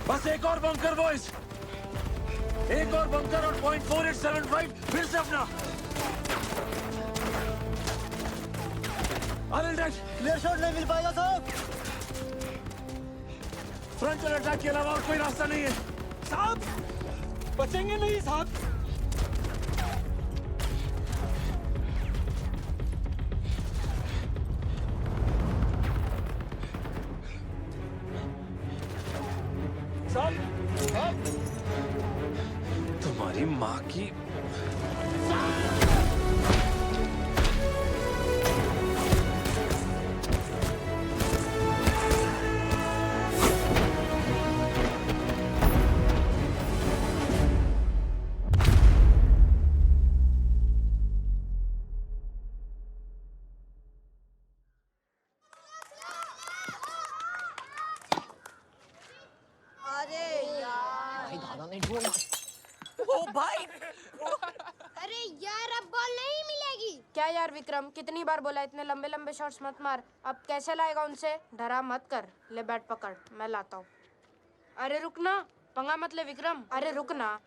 बस एक और बंकर बॉयज, एक और बंकर और .4875 फिर से अपना। क्लियर शॉट नहीं मिल पाएगा साहब। फ्रंटल अटैक के अलावा और कोई रास्ता नहीं है साहब बचेंगे नहीं साहब। साहब तुम्हारी माँ की। अरे यार दादा ने ढूंढा। ओ भाई अरे यार अब बॉल नहीं मिलेगी। क्या यार विक्रम, कितनी बार बोला इतने लंबे लंबे शॉट्स मत मार। अब कैसे लाएगा उनसे? डरा मत कर, ले बैट पकड़, मैं लाता हूँ। अरे रुकना, पंगा मत ले विक्रम, अरे रुकना।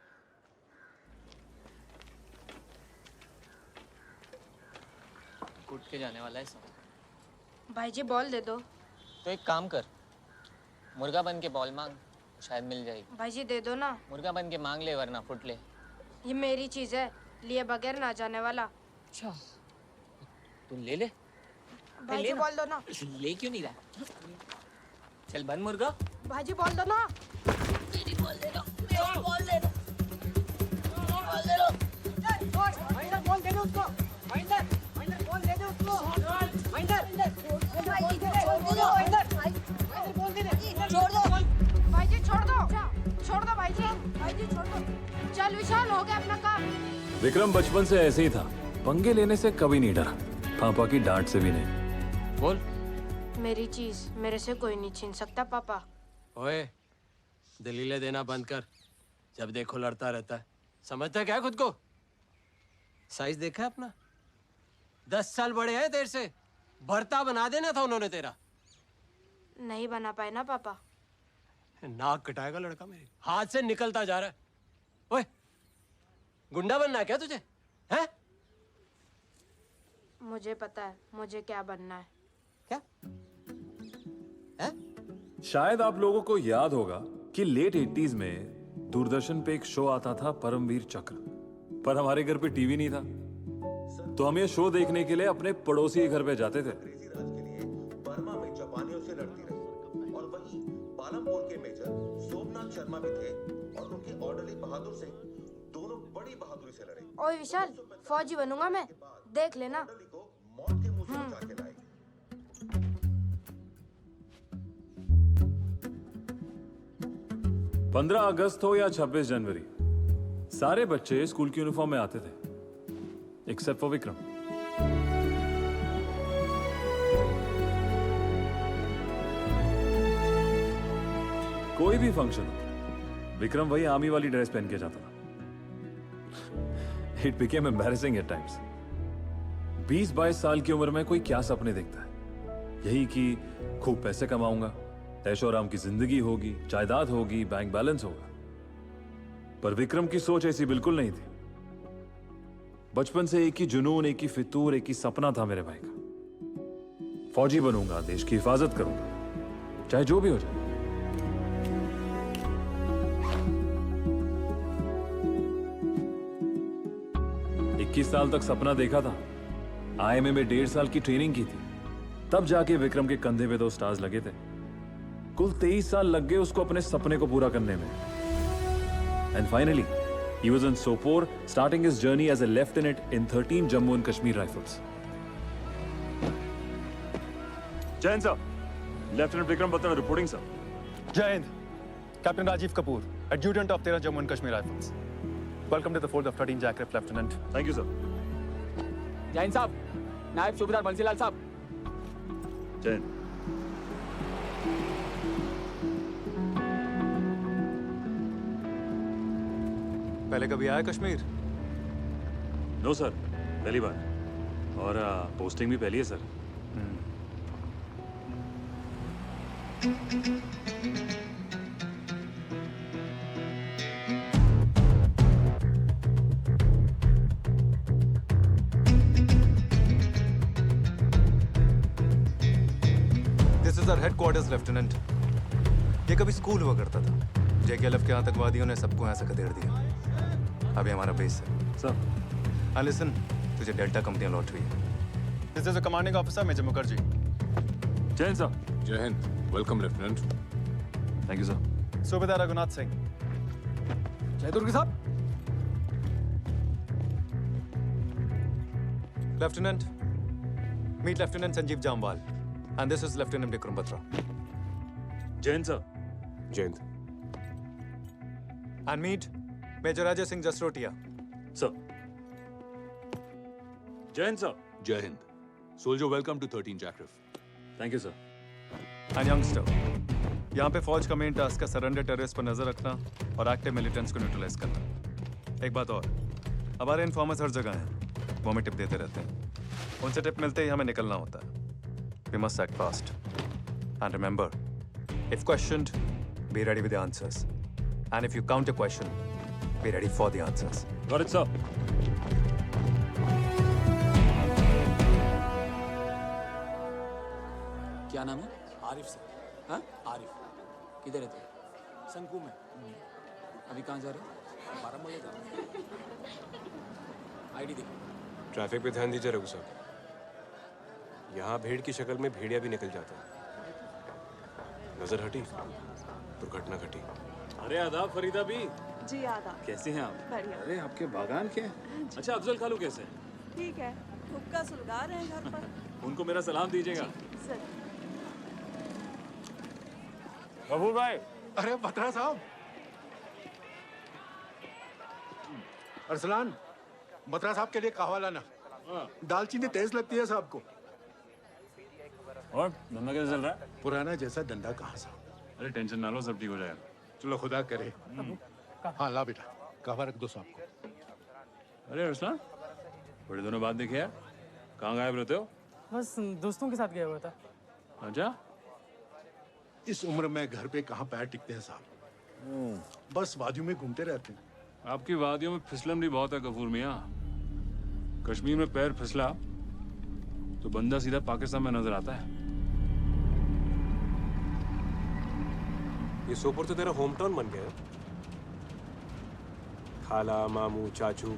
कूद के जाने वाला है सब। भाई जी बॉल दे दो। तो एक काम कर, मुर्गा बन के बॉल मांग, शायद मिल जाएगी। भाई जी दे दो ना। मुर्गा बन के मांग ले वरना फुट ले। ये मेरी चीज है, लिए बगैर ना जाने वाला। अच्छा तू ले ले। भाई जी बॉल दो ना। ले क्यों नहीं रहा? चल बन मुर्गा। भाई जी बॉल दो ना। मेरी बॉल दे दो, मेरी बॉल दे दो, मेरी बॉल दे दो। माइंडर बॉल दे दो उसको। माइंडर बॉल दे दो उसको। माइंडर बॉल दे दे। छोड़ दो। भाई जी छोड़ दो, छोड़ दो भाई जी, भाई जी छोड़ दो। चल विशाल, हो गया अपना काम। विक्रम बचपन से ऐसे ही था, पंगे लेने से कभी नहीं डरा, पापा की डांट से भी नहीं। बोल। मेरी चीज मेरे से कोई नहीं छीन सकता पापा। ओए, दलीलें देना बंद कर। जब देखो लड़ता रहता है। समझता क्या है खुद को? साइज देखा है अपना? 10 साल बड़े हैं तेरे से। भरता बना देना था उन्होंने तेरा। नहीं बना पाए ना पापा। नाक कटाएगा लड़का मेरे, हाथ से निकलता जा रहा है। ओए, गुंडा बनना है क्या तुझे? हैं? मुझे पता है मुझे क्या बनना है। क्या? हैं? शायद आप लोगों को याद होगा कि लेट 80s में दूरदर्शन पे एक शो आता था परमवीर चक्र, पर हमारे घर पे टीवी नहीं था, तो हम ये शो देखने के लिए अपने पड़ोसी के घर पे जाते थे। अंग्रेजी राज के लिए बर्मा में जापानियों से लड़ती रही और वहीं पालमपुर के मेजर सोमनाथ शर्मा भी थे और उनके ऑर्डरली बहादुर सिंह दोनों बड़ी बहादुरी से लड़े। ओए विशाल, फौजी बनूंगा मैं, देख लेना। ऑर्डरली को मौत के मुंह से बचा के लाए। 15 अगस्त हो या 26 जनवरी, सारे बच्चे स्कूल की यूनिफॉर्म में आते थे, एक्सेप्ट फॉर विक्रम। कोई भी फंक्शन हो, विक्रम वही आर्मी वाली ड्रेस पहन के जाता था। It became embarrassing at times. 20-22 साल की उम्र में कोई क्या सपने देखता है? यही कि खूब पैसे कमाऊंगा, ऐशो आराम की जिंदगी होगी, जायदाद होगी, बैंक बैलेंस होगा। पर विक्रम की सोच ऐसी बिल्कुल नहीं थी। बचपन से एक ही जुनून, एक ही फितूर, एक ही सपना था मेरे भाई का। फौजी बनूंगा, देश की हिफाजत करूंगा, चाहे जो भी हो जाए। इक्कीस साल तक सपना देखा था, आईएमए में 1.5 साल की ट्रेनिंग की थी, तब जाके विक्रम के कंधे पे 2 स्टार्स लगे थे। कुल 23 साल लग गए उसको अपने सपने को पूरा करने में। And finally he was in Sopore, starting his journey as a lieutenant in 13 Jammu and Kashmir Rifles. Jai Hind, sir. Lieutenant Vikram Batra reporting, sir. Jai Hind. Captain Rajiv Kapoor, Adjutant of 13 Jammu and Kashmir Rifles. Welcome to the fold of 13 Jackraft, Lieutenant. Thank you, sir. जय हिंद साहब, नायब सूबेदार बंसीलाल साहब। Jai Hind. पहले कभी आया Kashmir? No sir, पहली बार। और पोस्टिंग भी पहली है सर। Headquarters lieutenant. ये कभी स्कूल हुआ करता था। JKLF के आतंकवादियों ने सबको यहाँ से खदेड़ दिया। अभी हमारा बेस है। सर हाँ लिसन, तुझे डेल्टा कंपनियाँ लौट रही है। This is the commanding officer major Mukherjee. जय हिंद सर। जय हिंद। Welcome lieutenant. Thank you sir. सूबेदार रघुनाथ सिंह। जय दुर्ग साहब। Lieutenant, meet Lieutenant Sanjeev Jamwal, and this is Lieutenant Vikram Batra. जय हिंद सर। जय Hind. And meet Major Ajay Singh Jasrotia. Sir. जय हिंद सर। जय Hind. Soldier, welcome to 13 Jackraft. Thank you sir. And youngster, यहाँ पे फौज का मेन टास्क है सरेंडर टेररिस्ट पर नजर रखना और एक्टिव मिलिटेंट्स को न्यूट्रलाइज करना। एक बात और, हमारे इन्फॉर्मर्स हर जगह हैं, वो हमें टिप देते रहते हैं। उनसे टिप मिलते ही हमें निकलना होता है। We must act fast. And remember, if questioned, be ready with the answers. And if you counter question, be ready for the answers. Got it sir. क्या नाम है? आरिफ सर। हाँ आरिफ। किधर रहते हैं? संकू में। अभी कहाँ जा रहे हो? बारामूला जा रहे हो? आईडी देखो। ट्रैफिक पे ध्यान दीजिए रघु साहब। यहाँ भीड़ की शक्ल में भेड़िया भी निकल जाता है। नजर हटी, दुर्घटना घटी। अरे आदाब फरीदा भी। जी आदाब। कैसे हैं आप? बढ़िया। अरे आपके बागान के हैं? अच्छा अफजल खालू कैसे हैं? ठीक है, हुक्का सुलगा रहे हैं घर पर। उनको मेरा सलाम दीजिएगा। सर। कपूर भाई। अरे बत्रा साहब। अरसलान, बत्रा साहब के लिए कहवा लाना। दालचीनी तेज लगती है साहब को। और धंधा कैसा चल रहा है? पुराना जैसा धंधा कहाँ साहब। अरे टेंशन ना लो, सब ठीक हो जाएगा। चलो खुदा करे। हाँ ला बेटा, कहवा रख दो साहब को। अरे अरसलान, बड़े दिनों बाद देखे यार, कहाँ गायब रहते हो? बस दोस्तों के साथ गया हुआ था। अच्छा। इस उम्र में घर पे कहाँ पैर टिकते हैं साहब। बस वादियों में घूमते रहते हैं। आपकी वादियों में फिसलन भी बहुत है गफूर मियाँ। कश्मीर में पैर फिसला तो बंदा सीधा पाकिस्तान में नजर आता है। ये सोपुर तो तेरा होम टाउन बन गया है। खाला, मामू, चाचू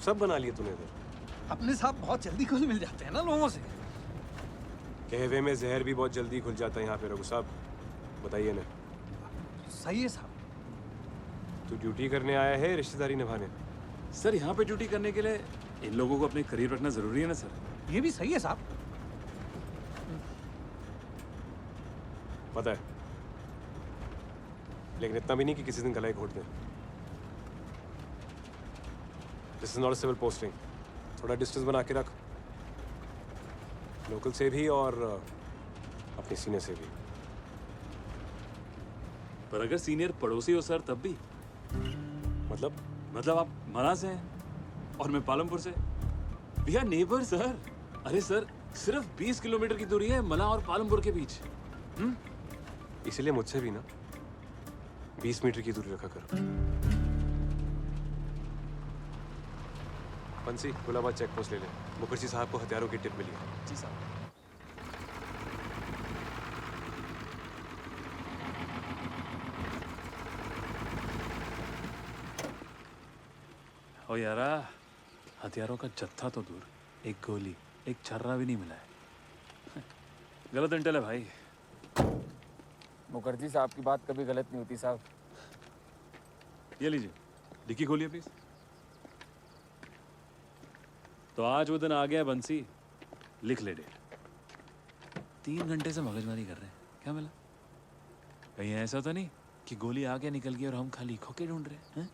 सब बना लिए तूने इधर। अपने साथ बहुत जल्दी घुल मिल जाते हैं ना लोगों से। कहवे में जहर भी बहुत जल्दी खुल जाता है यहाँ पे रघु साहब। बताइए ना। सही है साहब। तू ड्यूटी करने आया है रिश्तेदारी निभाने? सर यहाँ पे ड्यूटी करने के लिए इन लोगों को अपने करीब रखना जरूरी है ना सर। ये भी सही है साहब। पता है, लेकिन इतना भी नहीं कि किसी दिन गला घोट दें। This is not a civil posting. थोड़ा डिस्टेंस बना के रख, लोकल से भी और अपने सीनियर से भी। पर अगर सीनियर पड़ोसी हो सर तब भी? मतलब आप मना से हैं और मैं पालमपुर से। We are neighbour sir. अरे सर, सिर्फ 20 किलोमीटर की दूरी है मला और पालमपुर के बीच। इसीलिए मुझसे भी ना 20 मीटर की दूरी रखा कर। बंसी, गुलाबाद चेक पोस्ट ले ले। मुखर्जी साहब को हथियारों की टिप मिली है। जी साहब। ओ यारा, हथियारों का जत्था तो दूर, एक गोली, एक छर्रा भी नहीं मिला है। गलत इंटेल है भाई। मुखर्जी साहब की बात कभी गलत नहीं होती साहब। ये लीजिए, डिक्की खोलिए प्लीज। तो आज वो दिन आ गया बंसी, लिख ले डेट। 3 घंटे से मगजमारी कर रहे हैं, क्या मिला? कहीं ऐसा तो नहीं कि गोली आगे निकल गई और हम खाली खोके ढूंढ रहे हैं?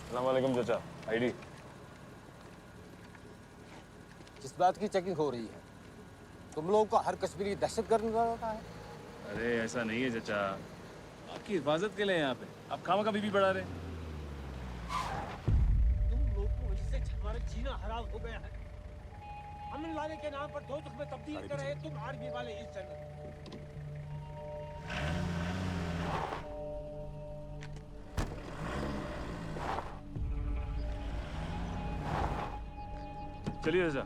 अस्सलामुअलैकुम चाचा। आईडी। किस बात की चेकिंग हो रही है? तुम लोगों को हर कश्मीरी दहशतगर्द नजर आता है। अरे ऐसा नहीं है चाचा, आपकी हिफाजत के लिए यहाँ पे आप खामा का बीबी बढ़ा रहे। तुम लोगों को इससे हमारा जीना हराम हो गया है। अमन लाने के नाम पर दोजख में तब्दील कर रहे तुम आर्मी वाले इस जंग। चलिए जा।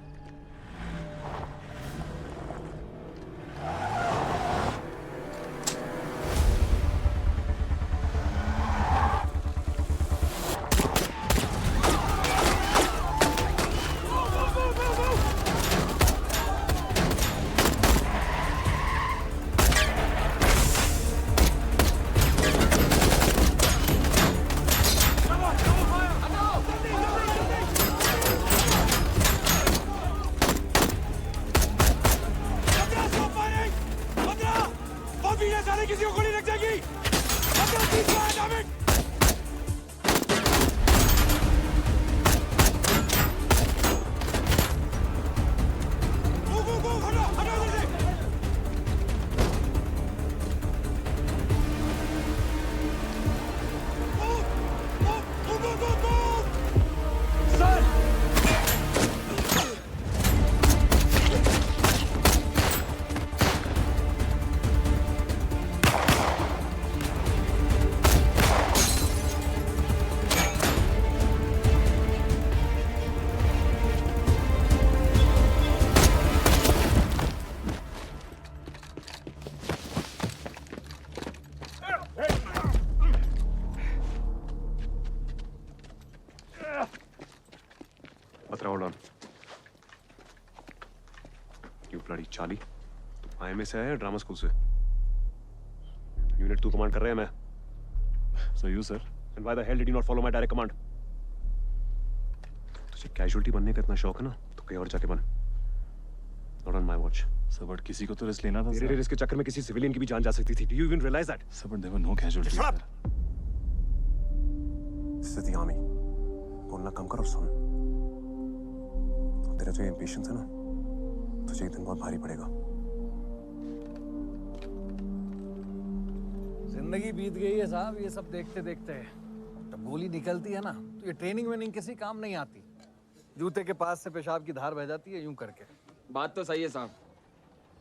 किसी को गोली लग जाएगी। Hold on. You bloody Charlie. तुम IMA से आए या ड्रामा स्कूल से? यूनिट 2 कमांड कर रहे हैं मैं. So you sir? And why the hell did you not follow my direct command? तुझे कैजुअल्टी बनने का इतना शौक है ना, तो कहीं और जाके बन. Not on my watch. Sir but किसी को तो रिस्क लेना था। तेरे रिस्क के चक्कर में किसी सिविलियन की भी जान जा सकती थी. Do you even realize that? Sir but there were no casualties. Shut up. This is the army. बोलना कम कर और सुन. तेरा जो इम्पेशंस है ना, तुझे एक दिन बहुत भारी पड़ेगा. जिंदगी बीत गई है साहब ये सब देखते देखते. जब गोली निकलती है ना तो ये ट्रेनिंग वेनिंग किसी काम नहीं आती. जूते के पास से पेशाब की धार बह जाती है यूं करके. बात तो सही है साहब,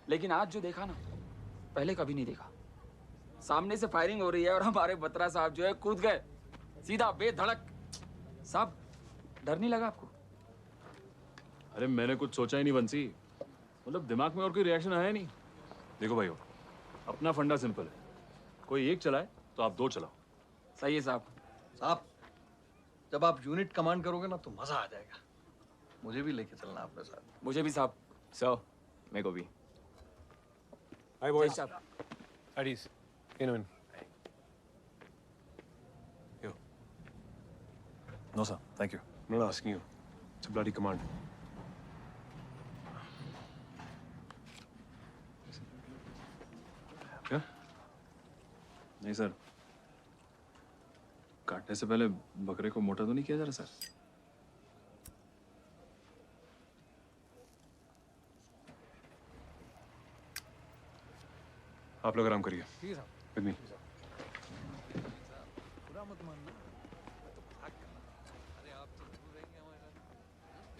लेकिन आज जो देखा ना, पहले कभी नहीं देखा. सामने से फायरिंग हो रही है और हमारे बत्रा साहब जो है कूद गए सीधा बेधड़क. साहब डर नहीं लगा आपको? अरे मैंने कुछ सोचा ही नहीं बंसी, मतलब दिमाग में और कोई रिएक्शन आया नहीं. देखो भाइयों, अपना फंडा सिंपल है, कोई एक चलाए तो आप 2 चलाओ. सही है साहब. साहब जब आप यूनिट कमांड करोगे ना तो मजा आ जाएगा. मुझे भी लेके चलना आपके साथ. मुझे भी साहब. So, मेरे को भी. Hi boys. Adis, in. Yo. No sir, thank you. I'm not asking you. It's a bloody command. क्या? नहीं सर, काटने से पहले बकरे को मोटा तो नहीं किया जा रहा सर? आप लोग आराम करिए. With me.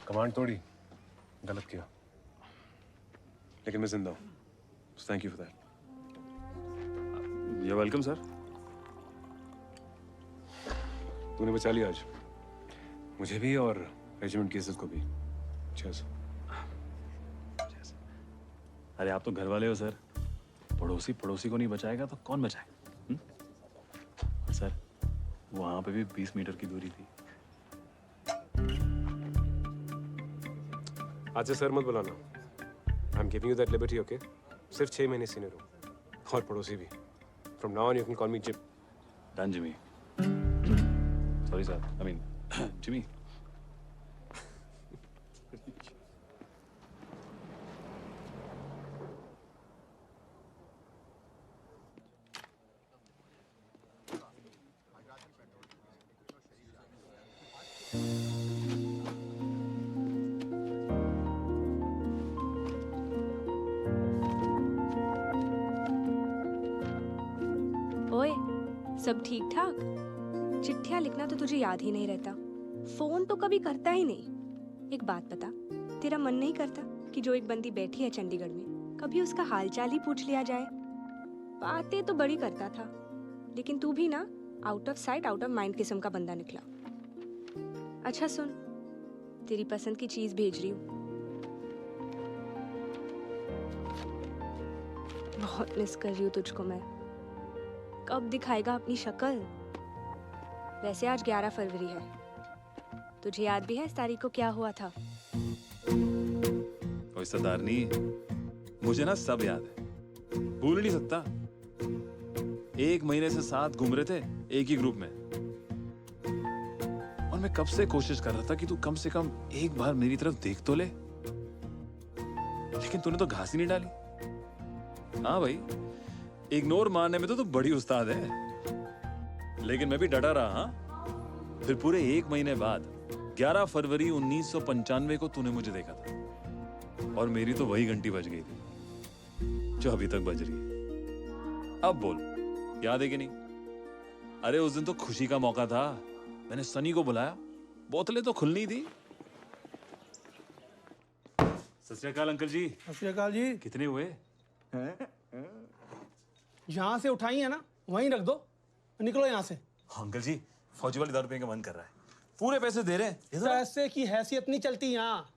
कमांड तोड़ी, गलत किया, लेकिन मैं जिंदा हूँ. Thank you for that. You're welcome sir. तूने बचा लिया आज मुझे भी और रेजिमेंट की इज्जत को भी. Cheers. अरे आप तो घर वाले हो सर, पड़ोसी पड़ोसी को नहीं बचाएगा तो कौन बचाएगा? सर वहां पे भी 20 मीटर की दूरी थी. आज से सर मत बुलाना. I am giving you that liberty, okay? सिर्फ 6 महीने सीनियर हूँ और पड़ोसी भी. From now on you can call me gym. Done Jimmy. Sorry sir, I mean Jimmy. ओए, सब ठीक ठाक? चिट्ठियाँ लिखना तो तुझे याद ही नहीं रहता. फोन तो कभी करता ही नहीं. एक बात बता, तेरा मन नहीं करता कि जो एक बंदी बैठी है चंडीगढ़ में, कभी उसका हालचाल ही पूछ लिया जाए? बातें तो बड़ी करता था, लेकिन तू भी ना out of sight out of mind किस्म का बंदा निकला. अच्छा सुन, तेरी पसंद की चीज भेज रही हूँ। बहुत मिस कर रही हूँ तुझको मैं। कब दिखाएगा अपनी शक्ल? वैसे आज 11 फरवरी है। तुझे याद भी है इस तारीख को क्या हुआ था? कोई सरदारनी, मुझे ना सब याद है, भूल नहीं सकता। 1 महीने से साथ घूम रहे थे एक ही ग्रुप में, और मैं कब से कोशिश कर रहा था कि तू कम से कम एक बार मेरी तरफ देख तो ले, लेकिन तूने तो घास ही नहीं डाली। हाँ भाई, इग्नोर मारने में तो तू बड़ी उस्ताद है, लेकिन मैं भी डटा रहा। हाँ, फिर पूरे 1 महीने बाद 11 फरवरी 1995 को तूने मुझे देखा था, और मेरी तो वही घंटी बज गई थी जो अभी तक बज रही है। अब बोल, याद है कि नहीं? अरे उस दिन तो खुशी का मौका था, मैंने सनी को बुलाया, बोतलें तो खुलनी थी। सत श्री अकाल अंकल जी। सत श्री अकाल जी। कितने हुए? यहाँ से उठाई है ना, वहीं रख दो, निकलो यहाँ से। अंकल जी, फौजी वाली दारू पीने का मन कर रहा है, पूरे पैसे दे रहे हैं। पैसे की हैसियत नहीं चलती यहाँ,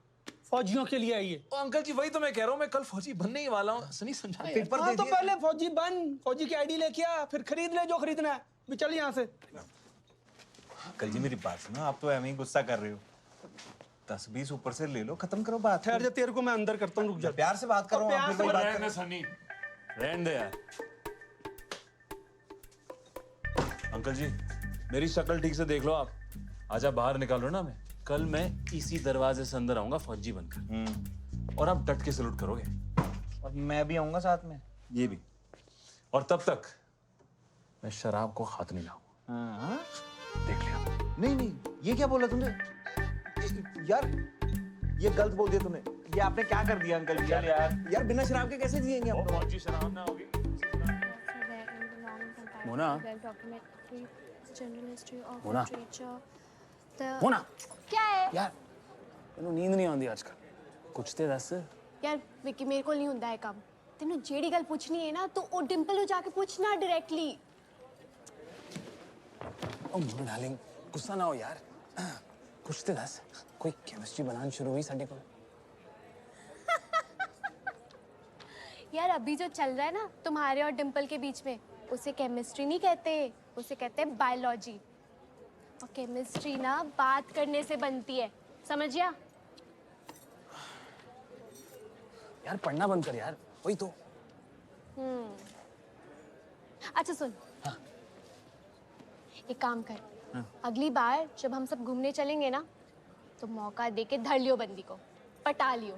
फौजियों के लिए आइए। ओ अंकल जी, वही तो मैं कह रहा हूँ, मैं कल फौजी बनने ही वाला हूँ। सनी समझाए। पेपर हाँ, तो पहले फौजी बन, फौजी की आईडी लेके आ, फिर खरीद ले जो खरीदना है। भी चल यहाँ से। अंकल जी मेरी बात सुनो, आप तो ऐਵੇਂ ही गुस्सा कर रहे हो। 10-20 ऊपर से ले लो, खत्म करो बात। ठहर जा, तेरे को मैं अंदर करता हूँ, रुक जा। प्यार से बात करो। प्यार से बात करो। सनी रहने दे यार। अंकल जी, मेरी शक्ल ठीक से देख लो आप। आजा बाहर निकालो ना, मैं कल मैं इसी दरवाजे से अंदर आऊंगा फौजी बनकर, और आप डट के सलूट करोगे। और मैं भी आऊंगा साथ में। ये भी। और तब तक मैं शराब को हाथ नहीं लाऊंगा। हाँ? देख लिया। नहीं नहीं, ये क्या बोला तुमने यार? ये गलत बोल दिया तुमने। ये आपने क्या कर दिया अंकल जी? यार बिना शराब के कैसे जिएंगे हम? फौजी शराब ना होगी। मोना, मोना, मोना, क्या है यार तेनू नींद नहीं आती आजकल, कुछ ते दस। यार विक्की, मेरे को नहीं ਹੁੰਦਾ है काम। तेनू जेड़ी गल पूछनी है ना, तो ओ डिंपल को जाके पूछना डायरेक्टली। ओ मोना डार्लिंग, गुस्सा ना हो यार, कुछ ते दस। कोई केमिस्ट्री बनानी शुरू हुई साडे को? यार अभी जो चल रहा है ना तुम्हारे और डिंपल के बीच में, उसे केमिस्ट्री नहीं कहते, उसे कहते हैं बायोलॉजी। और केमिस्ट्री ना बात करने से बनती है, समझिया? यार पढ़ना बंद कर यार, वही तो। अच्छा सुन, हाँ। एक काम कर, हाँ। अगली बार जब हम सब घूमने चलेंगे ना, तो मौका दे के धर लियो बंदी को, पटा लियो।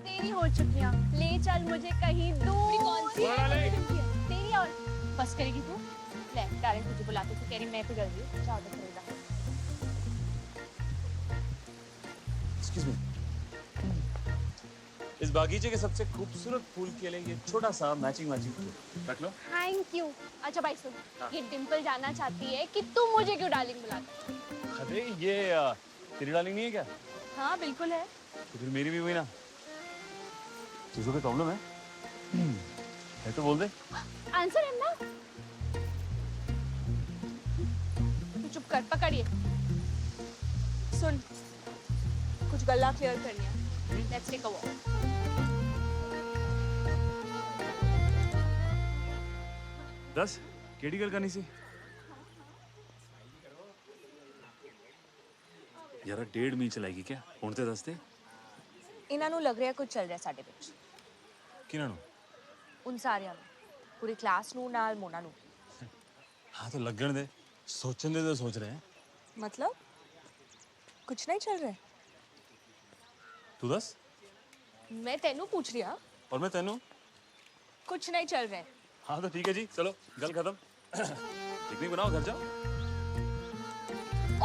तेरी हो चुकियां, ले चल मुझे कहीं दूर। कौन सी तेरी? और बस करेगी तू? ले डायरेक्ट तुझे बुलाते, तू कह रही मैं तो जल रही हूँ, जाओ देख लेगा। एक्सक्यूज मी, इस बागीचे के सबसे खूबसूरत फूल के लिए ये छोटा सा मैचिंग फूल रख लो। Thank you. अच्छा भाई सुन, हाँ। ये डिंपल जानना चाहती है कि तुम मुझे क्यों डार्लिंग बुलाते हो? अरे ये तेरी डार्लिंग नहीं है क्या? हाँ बिल्कुल है। तो फिर मेरी भी हुई ना। तुझे कोई प्रॉब्लम है? है तो बोल दे। आंसर है ना? तू चुप कर, पकड़िए। सुन, कुछ गल्ला क्लियर करनी है। Let's take a walk. दस केड़ी गल करनी सी? यार 1.5 ਮਹੀਨੇ ਚਲਾਏਗੀ क्या? ਹੁਣ ਤੇ ਦੱਸ ਦੇ। ਇਹਨਾਂ ਨੂੰ ਲੱਗ ਰਿਹਾ ਕੁਝ ਚੱਲ ਰਿਹਾ ਸਾਡੇ ਵਿੱਚ। ਕਿਹਨਾਂ ਨੂੰ? ਉਨ ਸਾਰਿਆਂ ਨੂੰ, ਪੂਰੀ ਕਲਾਸ ਨੂੰ, ਨਾਲ ਮੋਨਾ ਨੂੰ। हाँ तो लगन दे, सोचने दे तो सोच रहे हैं। मतलब कुछ नहीं चल रहा है? तू दस। मैं तेनू पूछ रही हूँ। और मैं तेनू? कुछ नहीं चल रहा है। हाँ तो ठीक है जी, चलो गल खत्म। पिकनिक बनाओ, घर जाओ।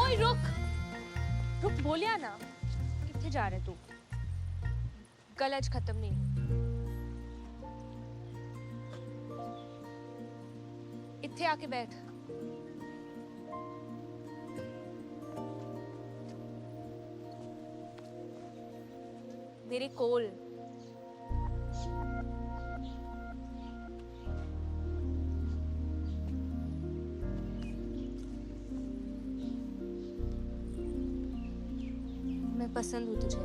ओए रुक, रुक बोलिया ना। कितने जा रहे तू? गल आज खत्म नहीं हुई। इत्थे आके बैठ। मेरे कोल। मैं पसंद हूँ तुझे।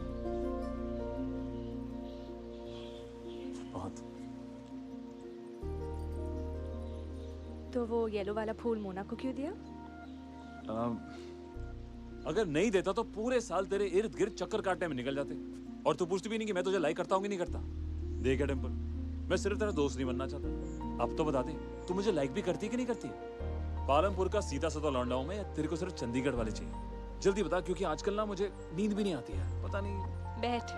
बहुत। तो वो येलो वाला फूल मोना को क्यों दिया? अगर नहीं देता तो पूरे साल तेरे इर्द गिर्द चक्कर काटने में निकल जाते, और तू पूछती भी नहीं कि मैं तुझे लाइक करता हूँ कि नहीं करता। देख डिंपल, मैं सिर्फ तेरा दोस्त नहीं बनना चाहता। अब तो बता दे, तू मुझे लाइक भी करती कि नहीं करती? पालमपुर का सीधा साधा लौंडा हूं मैं, या तेरे को सिर्फ चंडीगढ़ वाले चाहिए? जल्दी बता, क्योंकि आजकल ना मुझे नींद भी नहीं आती है, पता नहीं। बैठ।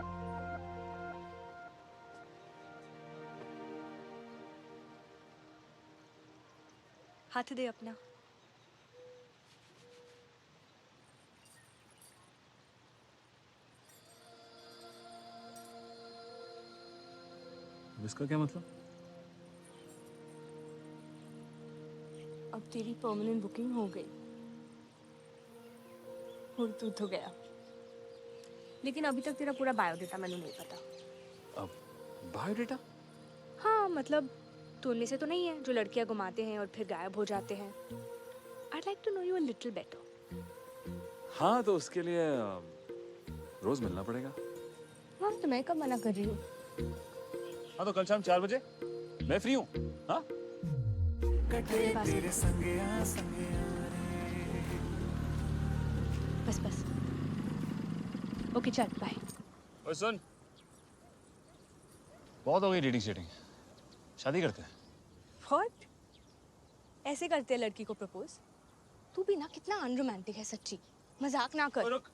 हाथ दे अपना। इसका क्या मतलब? अब तेरी परमानेंट बुकिंग हो गई और तू तो गया, लेकिन अभी तक तेरा पूरा बायोडेटा मैंने नहीं पता। अब बायोडेटा? हाँ मतलब तू उनमें से तो नहीं है जो लड़कियां घुमाते हैं और फिर गायब हो जाते हैं। I'd like to know you a little better. हाँ, तो उसके लिए रोज मिलना पड़ेगा। हाँ, तो मैं कब मना कर रही हूँ? हाँ, तो कल शाम 4 बजे मैं फ्री हूँ। हाँ, बस बस। ओके चल बाय। ओए सुन, बहुत हो गई डेटिंग शेटिंग, शादी करते हैं। What? ऐसे करते हैं लड़की को प्रपोज? तू भी ना कितना अनरोमांटिक है सच्ची, मजाक ना कर। रुक,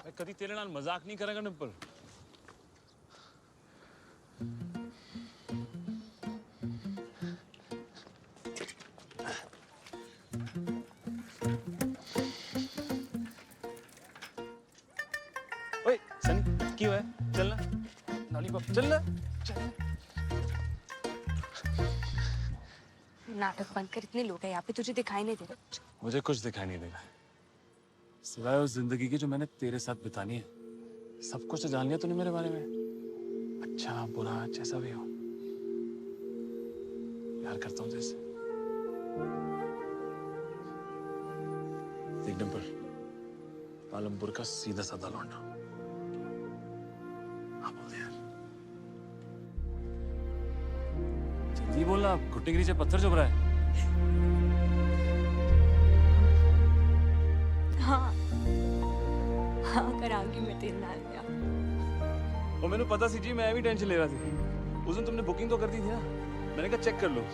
मैं कभी तेरे नाल मजाक नहीं करेगा डिंपल। ओए सनी, क्यों है? चलना लॉलीपॉप, चलना। नाटक बंद कर, इतने लोग हैं यहाँ पे, तुझे दिखाई नहीं दे रहा? मुझे कुछ दिखाई नहीं देगा सिवाय उस जिंदगी की जो मैंने तेरे साथ बितानी है। सब कुछ तो जान लिया तूने मेरे बारे में, अच्छा बुरा जैसा भी हो। प्यार करता हूँ जैसे। देख डिंपल, पालमपुर का सीधा साधा लौंडा। हाँ बोल यार, जल्दी बोलना, घुटने के नीचे पत्थर चुभ रहा है। हाँ हाँ कराऊंगी मैं तेरे नाल ब्याह। वो मैंने पता सी जी, मैं भी टेंशन ले रहा थी। उस दिन तुमने बुकिंग तो कर दी थी ना, मैंने कहा चेक कर लो।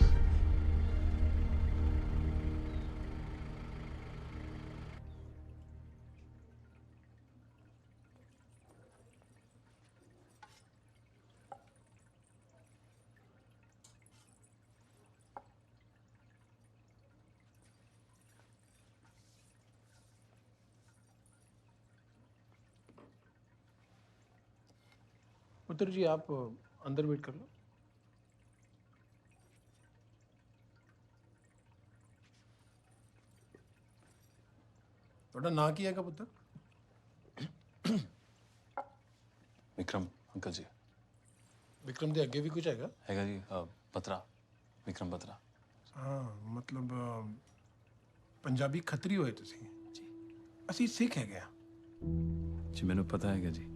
पुत्र जी आप अंदर वेट कर लो। थोड़ा ना किया का पुत्र? विक्रम अंकल जी। विक्रम दे अगे भी कुछ हैगा जी? बत्रा, विक्रम बत्रा। हाँ मतलब पंजाबी खतरी होए तुसी ਅਸੀਂ ਸਿੱਖ ਹੈਗੇ ਆ जी मैंने पता है जी।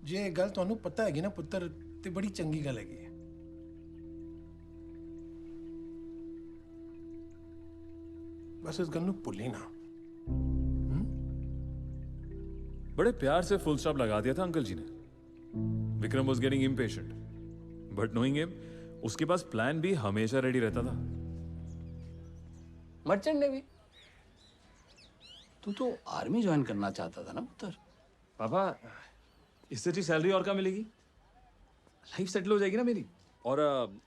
ਜੇ ਇਹ ਗੱਲ ਤੁਹਾਨੂੰ ਪਤਾ ਹੈਗੀ ਨਾ ਪੁੱਤਰ ਤੇ ਬੜੀ ਚੰਗੀ ਗੱਲ ਹੈਗੀ ਹੈ। बस इस गल ਨੂੰ ਭੁੱਲੀ ਨਾ। बड़े प्यार से फुल स्टॉप लगा दिया था अंकल जी ने। Vikram was getting impatient, but knowing him, उसके पास प्लान भी हमेशा रेडी रहता था। Merchant navy? तू तो आर्मी ज्वाइन करना चाहता था ना पुत्र? पापा, इससे अच्छी सैलरी और क्या मिलेगी? लाइफ सेटल हो जाएगी ना मेरी। और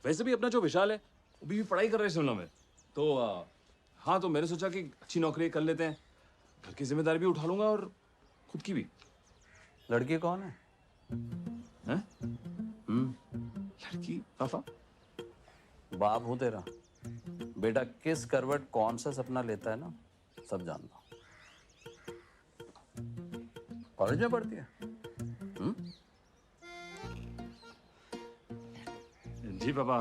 वैसे भी अपना जो विशाल है वो भी पढ़ाई कर रहे हैं शिमला में, तो हाँ, तो मैंने सोचा कि अच्छी नौकरी कर लेते हैं, घर की जिम्मेदारी भी उठा लूंगा और खुद की भी। लड़की कौन है? हैं? लड़की पापा? बाप हूं तेरा, बेटा किस करवट कौन सा सपना लेता है ना, सब जानता हूं। कॉलेज में पढ़ती है? जी पापा,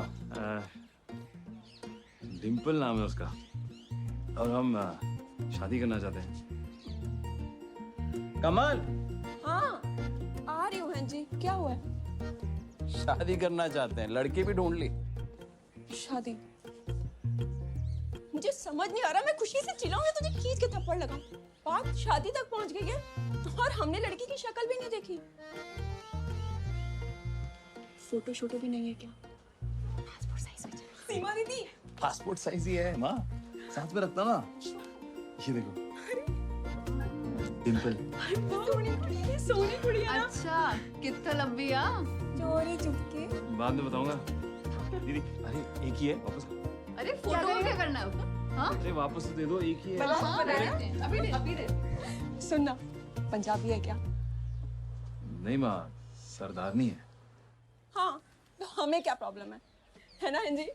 डिम्पल नाम है उसका, और हम शादी करना चाहते हैं। कमल हाँ आ रही हूँ जी। क्या हुआ है? शादी करना चाहते हैं, लड़की भी ढूंढ ली। शादी? मुझे समझ नहीं आ रहा, मैं खुशी से चिल्लाऊं या तुझे खींच के थप्पड़ लगाऊं? बात शादी तक पहुंच गई है और हमने लड़की की शक्ल भी नहीं देखी। फोटो शोटो भी नहीं है क्या? पासपोर्ट साइज में चाहिए। सीमा दीदी पासपोर्ट साइज ही है माँ, साथ में रखना ना। ये देखो डिम्पल। सोनी कुड़ी है ना? अच्छा कितना लंबी आ? चोरी चुपके। बाद में बताऊंगा। दीदी अरे एक ही है, वापस। अरे फोटो को क्या करना है? हाँ अरे वापस तो दे दो, एक ही है। हाँ, अभी दे अभी दे। सुनना, पंजाबी है क्या? नहीं माँ, सरदारनी है। हाँ तो हमें क्या प्रॉब्लम है ना जी?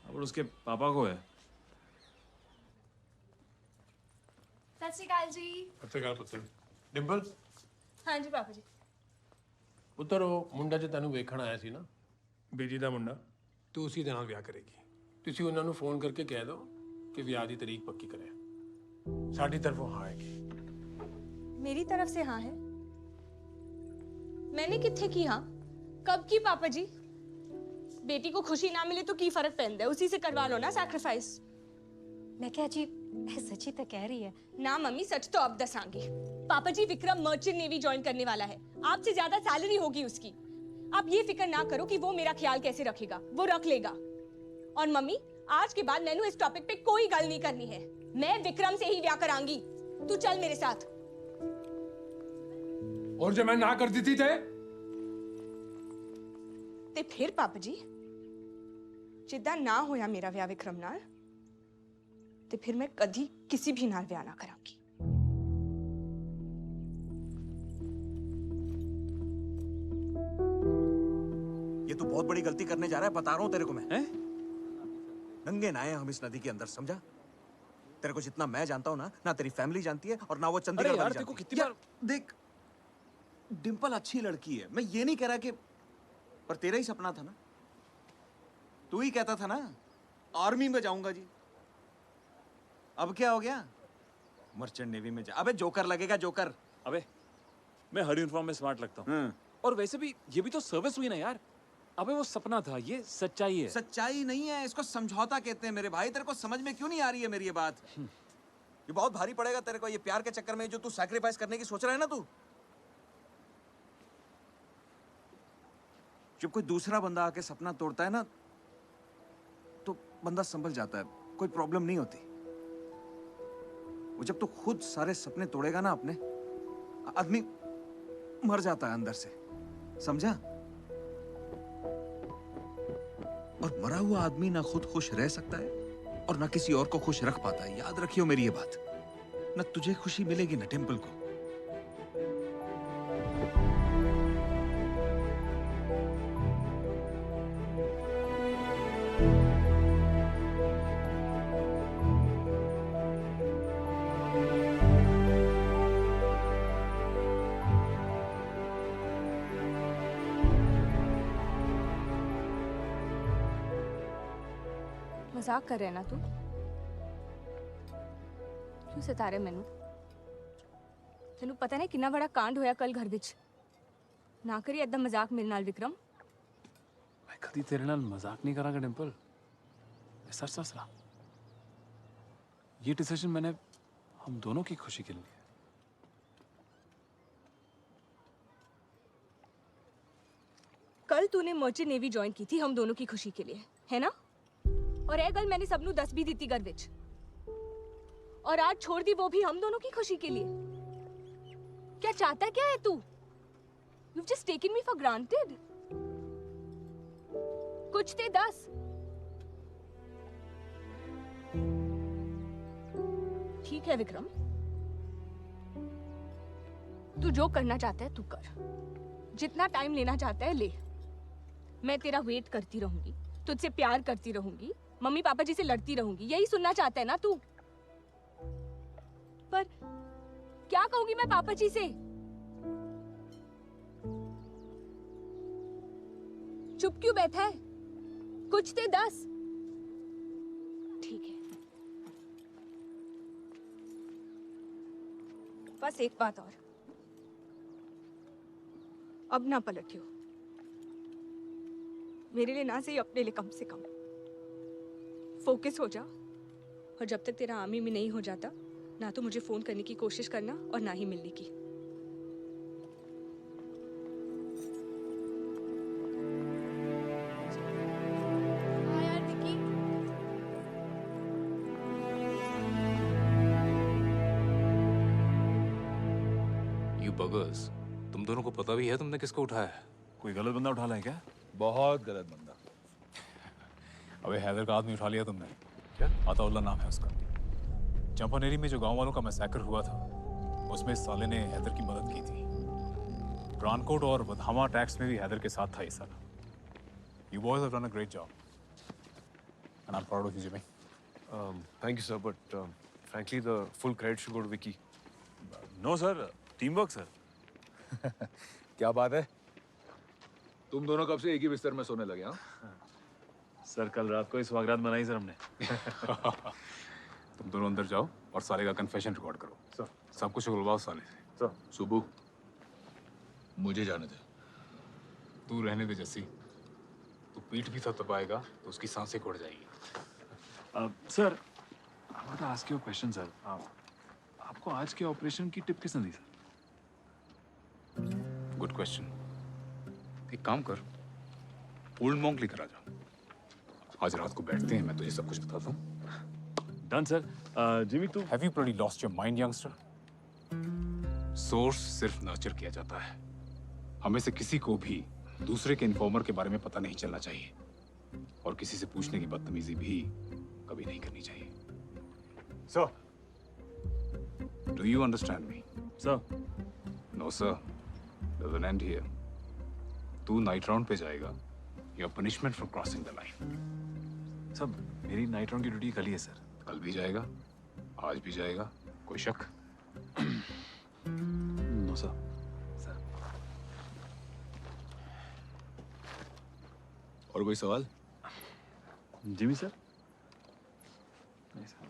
अब उसके पापा को है। सत श्री अकाल जी। ਪੱਤਰਕਾਰ ਪੁੱਤਰ ਡਿੰਪਲ हाँ जी पापा जी। ਪੁੱਤਰ ਉਹ ਮੁੰਡਾ ਜੇ ਤੈਨੂੰ ਵੇਖਣ ਆਇਆ ਸੀ ਨਾ, ਬੇਜੀ ਦਾ ਮੁੰਡਾ, ਤੂੰ ਉਸੇ ਦੇ ਨਾਲ ਵਿਆਹ ਕਰੇਗੀ। ਤੁਸੀਂ ਉਹਨਾਂ ਨੂੰ ਫੋਨ ਕਰਕੇ ਕਹਿ ਦਿਓ ਕਿ ਵਿਆਹ ਦੀ ਤਰੀਕ ਪੱਕੀ ਕਰੇ। ਸਾਡੀ ਤਰਫੋਂ ਹਾਂ ਹੈਗੀ। मेरी तरफ से हाँ है। मैंने कितने की हाँ? कब की पापा जी? बेटी को खुशी ना मिले तो की फर्क पैंदा है, उसी से करवा लो ना सैक्रिफाइस। मैं क्या जी सच्ची तो कह रही है ना मम्मी, सच तो अब दसांगी। पापा जी विक्रम मर्चेंट नेवी ज्वाइन करने वाला है, आपसे ज्यादा सैलरी होगी उसकी। आप ये फिक्र ना करो कि वो मेरा ख्याल कैसे रखेगा, वो रख लेगा। और मम्मी आज के बाद मैंने इस टॉपिक पे कोई गल नहीं करनी है, मैं विक्रम से ही ब्याह करांगी। तू चल मेरे साथ। और जो मैं ना कर दी थी ते फिर पापा जी जिद्दां ना होया मेरा ब्याह विक्रम नाल, ते फिर मैं कदी किसी भी नाल ब्याह ना करांगी। ये तू बहुत बड़ी गलती करने जा रहा है, बता रहा हूं तेरे को मैं। नंगे नाए हम इस नदी के अंदर, समझा? तेरे को जितना मैं जानता हूं ना तेरी फैमिली जानती है और ना वो चंडीगढ़ वाली जानती है। कितनी बार देख, डिंपल अच्छी लड़की है, मैं ये नहीं कह रहा कि, पर तेरा ही सपना था ना, तू ही कहता था ना आर्मी में जाऊंगा जी। अब क्या हो गया? मर्चेंट नेवी में जा। अबे जोकर लगेगा, जोकर। अबे मैं हर यूनिफॉर्म में स्मार्ट लगता हूँ। और वैसे भी ये भी तो सर्विस हुई ना यार। अबे वो सपना था, ये सच्चाई है। सच्चाई नहीं है, इसको समझौता कहते हैं मेरे भाई। तेरे को समझ में क्यों नहीं आ रही है मेरी ये बात? ये बहुत भारी पड़ेगा तेरे को, ये प्यार के चक्कर में जो तू सैक्रिफाइस करने की सोच रहा है ना तू। जब कोई दूसरा बंदा आके सपना तोड़ता है ना, तो बंदा संभल जाता है, कोई प्रॉब्लम नहीं होती। वो जब तू खुद सारे सपने तोड़ेगा ना अपने, आदमी मर जाता है अंदर से, समझा? और मरा हुआ आदमी ना खुद खुश रह सकता है और ना किसी और को खुश रख पाता है। याद रखियो मेरी ये बात। ना तुझे खुशी मिलेगी ना टेम्पल को। मजाक कर रहे ना तू? क्यों सता रहे मैनू? तेनू पता नहीं कितना बड़ा कांड होया कल घर विच। ना करी ऐदा मजाक मेरे नाल विक्रम। मैं कभी तेरे नाल मजाक नहीं करांगा डिंपल, सच सच रहा। ये डिसीजन मैंने हम दोनों की खुशी के लिए। कल तूने मर्चेंट नेवी ज्वाइन की थी हम दोनों की खुशी के लिए, है ना? और ये गल मैंने सबनू दस भी दी थी घर विच। और आज छोड़ दी वो भी हम दोनों की खुशी के लिए। क्या चाहता क्या है तू? You've just taken me for granted. कुछ ते दस। ठीक है विक्रम, तू जो करना चाहता है तू कर, जितना टाइम लेना चाहता है ले। मैं तेरा वेट करती रहूंगी, तुझसे प्यार करती रहूंगी, मम्मी पापा जी से लड़ती रहूंगी। यही सुनना चाहता है ना तू? पर क्या कहूंगी मैं पापा जी से? चुप क्यों बैठा है? कुछ ते दस। ठीक है बस एक बात और, अब ना पलटियो। मेरे लिए ना सही, अपने लिए कम से कम फोकस हो जा। और जब तक तेरा आर्मी में नहीं हो जाता, ना तो मुझे फोन करने की कोशिश करना और ना ही मिलने की। हाँ यार विकी, यू बगर्स, तुम दोनों को पता भी है तुमने किसको उठाया है? कोई गलत बंदा उठा लाया क्या? बहुत गलत बंदा। अबे हैदर का आदमी उठा लिया तुमने। क्या? अताउल्ला नाम है उसका। चंपानेरी में जो गांव वालों का मैसेकर हुआ था, उसमें इस साले ने हैदर की मदद की थी। ट्रांसकोट और वधामा टैक्स में भी हैदर के साथ था ये साला। You boys have done a great job, and I'm proud of you, Jimmy. Thank you, sir, but frankly, the full credit should go to Vicky. No sir, team work sir. क्या बात है? तुम दोनों कब से एक ही बिस्तर में सोने लगे? हाँ? सर कल रात को ही सुहागरात मनाई सर हमने। तुम दोनों अंदर जाओ और साले का कन्फेशन रिकॉर्ड करो। सर, सब कुछ उगलवाओ साले से। सर, सुबह मुझे जाने दे। तू रहने दे जस्सी। तू पीठ भी थपथपाएगा तो उसकी सांसें घुट जाएगी। Sir, I want to ask you a question, sir. आपको आज के ऑपरेशन की टिप किसने दी सर? Good question. एक काम कर, ओल्ड मॉन्क लेकर आ जा। आज रात को बैठते हैं, मैं तुझे सब कुछ बताता हूँ। Done sir. जिमी तू Have you bloody lost your mind, youngster? Source सिर्फ नर्चर किया जाता है। हमें से किसी को भी दूसरे के इन्फॉर्मर के बारे में पता नहीं चलना चाहिए, और किसी से पूछने की बदतमीजी भी कभी नहीं करनी चाहिए। Sir, do you understand me? Sir, no sir, there's an end here. तू नाइट राउंड पे जाएगा। Your punishment for crossing the line. सब मेरी नाइट राउंड की ड्यूटी कल ही है सर। कल भी जाएगा, आज भी जाएगा, कोई शक? No sir. सर, और कोई सवाल? Jimmy sir? नहीं सर।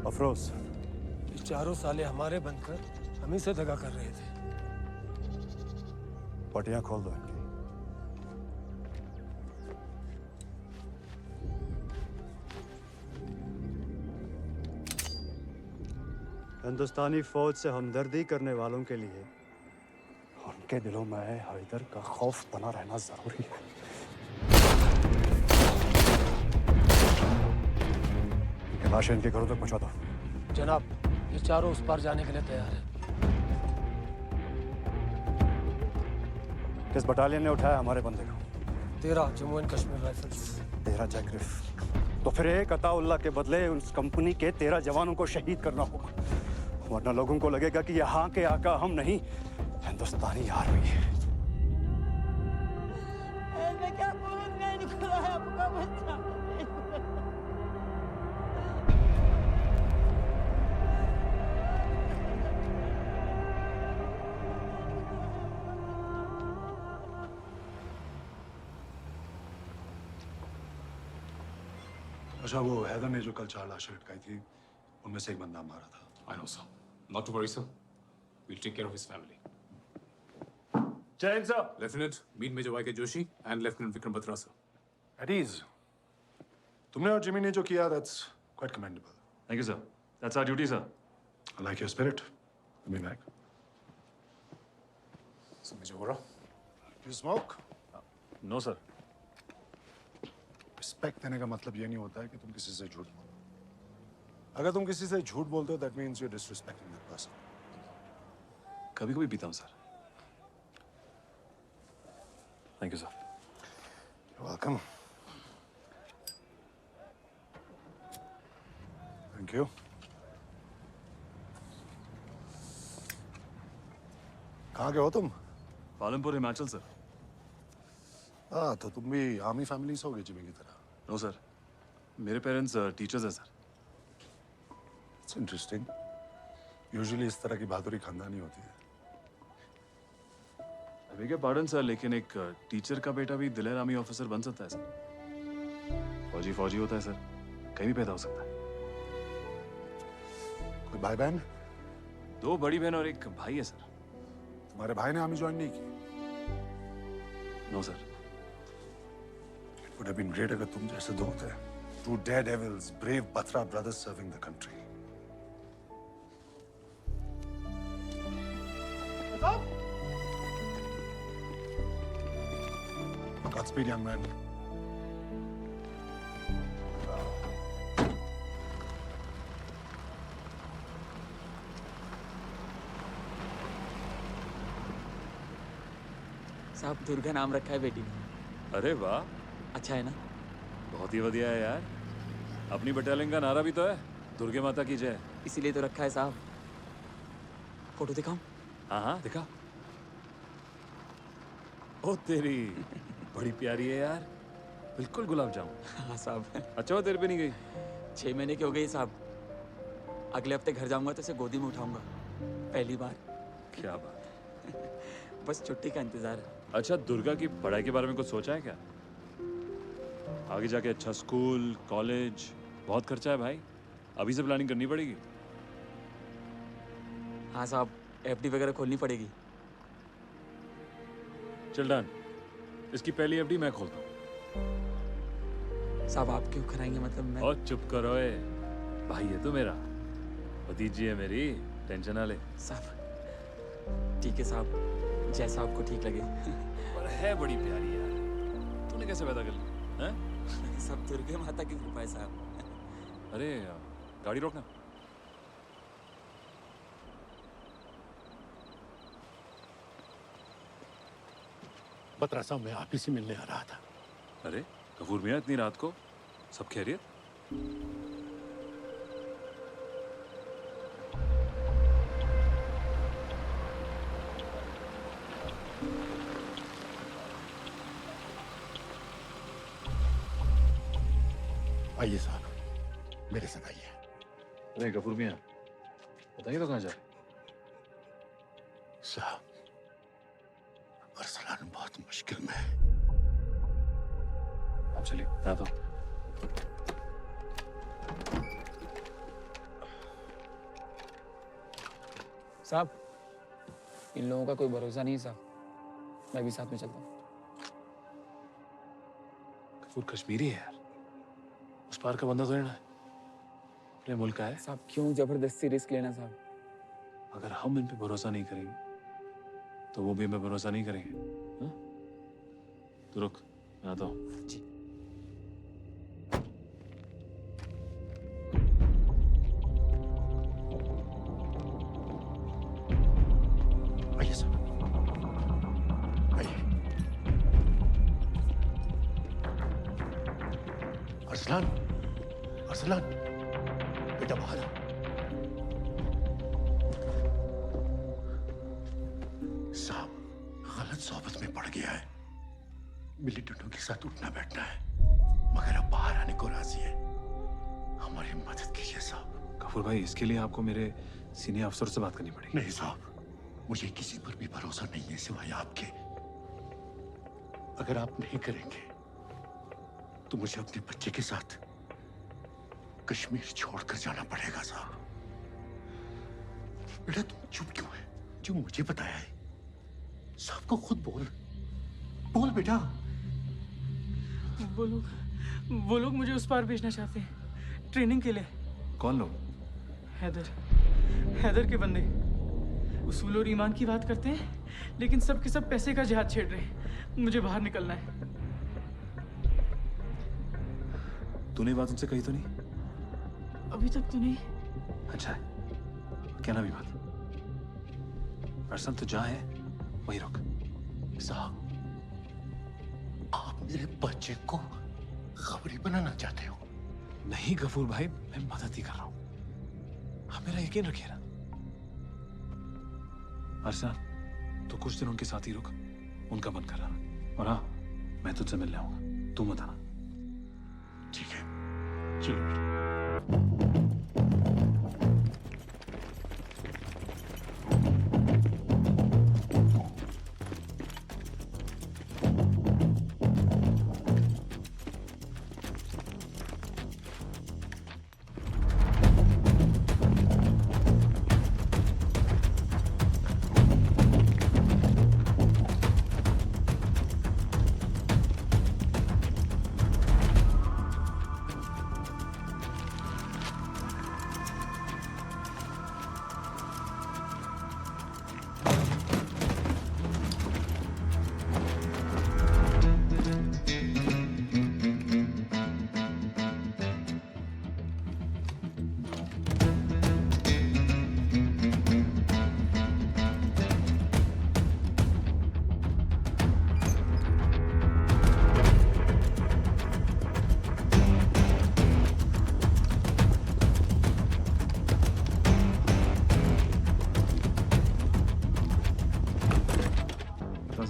अफरोज, ये चारों साले हमारे बनकर हम ही से दगा कर रहे थे। पटियां खोल दो इनकी। हिंदुस्तानी फौज से हमदर्दी करने वालों के लिए उनके दिलों में हैदर का खौफ बना रहना जरूरी है। लाश इनके घरों तक पहुंचा दो। जनाब, ये चारों उस पार जाने के लिए तैयार है। किस बटालियन ने उठाया हमारे बंदे को? 13 जम्मू एंड कश्मीर राइफल्स। 13 जैकरिफ। तो फिर एक अताउल्ला के बदले उस कंपनी के 13 जवानों को शहीद करना होगा, वरना लोगों को लगेगा कि यहाँ के आका हम नहीं, हिंदुस्तानी आर्मी है। अच्छा, वो हैदर ने जो कल 4 लाशें लटकाई थी, उनमें से एक बंदा मारा था। I know, sir. Not to worry, sir. We'll take care of his family. जय हिंद sir. Lieutenant, meet Major Y.K. Joshi and Lieutenant Vikram Batra, sir. At ease. तुमने और जिमी ने जो किया, that's quite commendable. Thank you, sir. That's our duty, sir. I like your spirit. I'll be back. So, Major Vora? You smoke? No, sir. Respect देने का मतलब ये नहीं होता है कि तुम किसी से झूठ बोलो। अगर तुम किसी से झूठ बोलते हो, that means you're disrespecting that person. कभी-कभी पीता हूँ sir. Thank you, sir. You're welcome. Thank you. कहाँ के हो तुम? पालमपुर, हिमाचल सर। हाँ, तो तुम भी आर्मी फैमिली से होगे जिमी की तरह। नो सर, मेरे पेरेंट्स टीचर्स हैं सर। It's interesting. Usually इस तरह की बहादुरी खानदानी होती है। अभी के पार्डन सर, लेकिन एक टीचर का बेटा भी दिलेर आर्मी ऑफिसर बन सकता है सर। फौजी फौजी होता है सर, कहीं भी पैदा हो सकता है। कोई भाई बहन? 2 बड़ी बहन और एक भाई है सर। तुम्हारे भाई ने आर्मी ज्वाइन नहीं की? No sir. It would have been great अगर तुम जैसे 2 होते। 2 daredevils, brave Batra brothers serving the country. Godspeed, young man. साहब दुर्गा नाम रखा है बेटी ने। अरे वाह, अच्छा है ना? बहुत ही बढ़िया है यार। अपनी बटालियन का नारा भी तो है, दुर्गे माता की जय। इसीलिए तो रखा है साहब। फोटो दिखाऊं? हाँ हाँ दिखा। ओ तेरी, बड़ी प्यारी है यार, बिल्कुल गुलाब जामुन। हाँ साहब। अच्छा वो तेरे पे नहीं गई? 6 महीने की हो गई साहब। अगले हफ्ते घर जाऊंगा तो इसे गोदी में उठाऊंगा, पहली बार। क्या बात है। बस छुट्टी का इंतजार है। अच्छा, दुर्गा की पढ़ाई के बारे में कुछ सोचा है क्या? आगे जाके अच्छा स्कूल, कॉलेज, बहुत खर्चा है भाई, अभी से प्लानिंग करनी पड़ेगी। हाँ साहब, एफडी वगैरह खोलनी पड़ेगी। चल डन, इसकी पहली एफडी मैं खोलता हूँ। साहब आप क्यों कराएंगे, मतलब मैं? और चुप करो ए, भाई है तो मेरा, भतीजी है मेरी, टेंशन ना ले। साहब ठीक है साहब, जैसा आपको ठीक लगे। पर है बड़ी प्यारी यार, तूने कैसे पैदा कर ली? हैं? सब दुर्गे माता की कृपा है साहब। अरे गाड़ी रोकना। बत्रा साहब, मैं आप ही से मिलने आ रहा था। अरे गफूर मियाँ, इतनी रात को सब खैरियत? आइए साहब, मेरे साथ आइए। अरे गफूर मियाँ, बताइए तो कहाँ जा रहे? साहब, अरसलान बहुत मुश्किल में है। आप चलिए, मैं आता हूँ। साहब इन लोगों का कोई भरोसा नहीं है साहब, मैं भी साथ में चलता हूँ। गफूर कश्मीरी है यार, उस पार का बंदा तो है, अपने मुल्क का है। साहब क्यों जबरदस्ती रिस्क लेना साहब? अगर हम इन पे भरोसा नहीं करेंगे तो वो भी हमें भरोसा नहीं करेंगे। हाँ? तो रुक, मैं आता हूँ। जी। आइए साहब, आइए। अरसलान, अरसलान, बेटा बाहर आ। साहब गलत सोबत में पड़ गया है, मिलिटेंटों के साथ उठना बैठना है, मगर अब बाहर आने को राजी है। हमारी मदद कीजिए साहब। गफूर भाई, इसके लिए आपको मेरे सीनियर अफसर से बात करनी पड़ेगी। नहीं साहब, मुझे किसी पर भी भरोसा नहीं है सिवाय आपके। अगर आप नहीं करेंगे तो मुझे अपने बच्चे के साथ कश्मीर छोड़कर जाना पड़ेगा साहब। बेटा तुम चुप क्यों है? जो मुझे बताया है साहब को खुद बोल, बोल बेटा। वो लोग मुझे उस पार भेजना चाहते हैं, ट्रेनिंग के लिए। कौन लोग? हैदर के बंदे उसूल और ईमान की बात करते हैं, लेकिन सब के सब पैसे का जहाज छेड़ रहे हैं। मुझे बाहर निकलना है। तूने बात उनसे कही तो नहीं? अभी तक तो नहीं। अच्छा है, कहना भी बात। अरसन तो जहाँ है वहीं रुक। साहब आप मेरे बच्चे को खबरी बनाना चाहते हो? नहीं गफूर भाई, मैं मदद ही कर रहा हूँ, आप मेरा यकीन रखिए ना। अरसन तो कुछ दिन उनके साथ ही रुक, उनका मन कर रहा। और हाँ, मैं तुझसे मिलने आऊंगा, तू मत आना। ठीक है, चलो।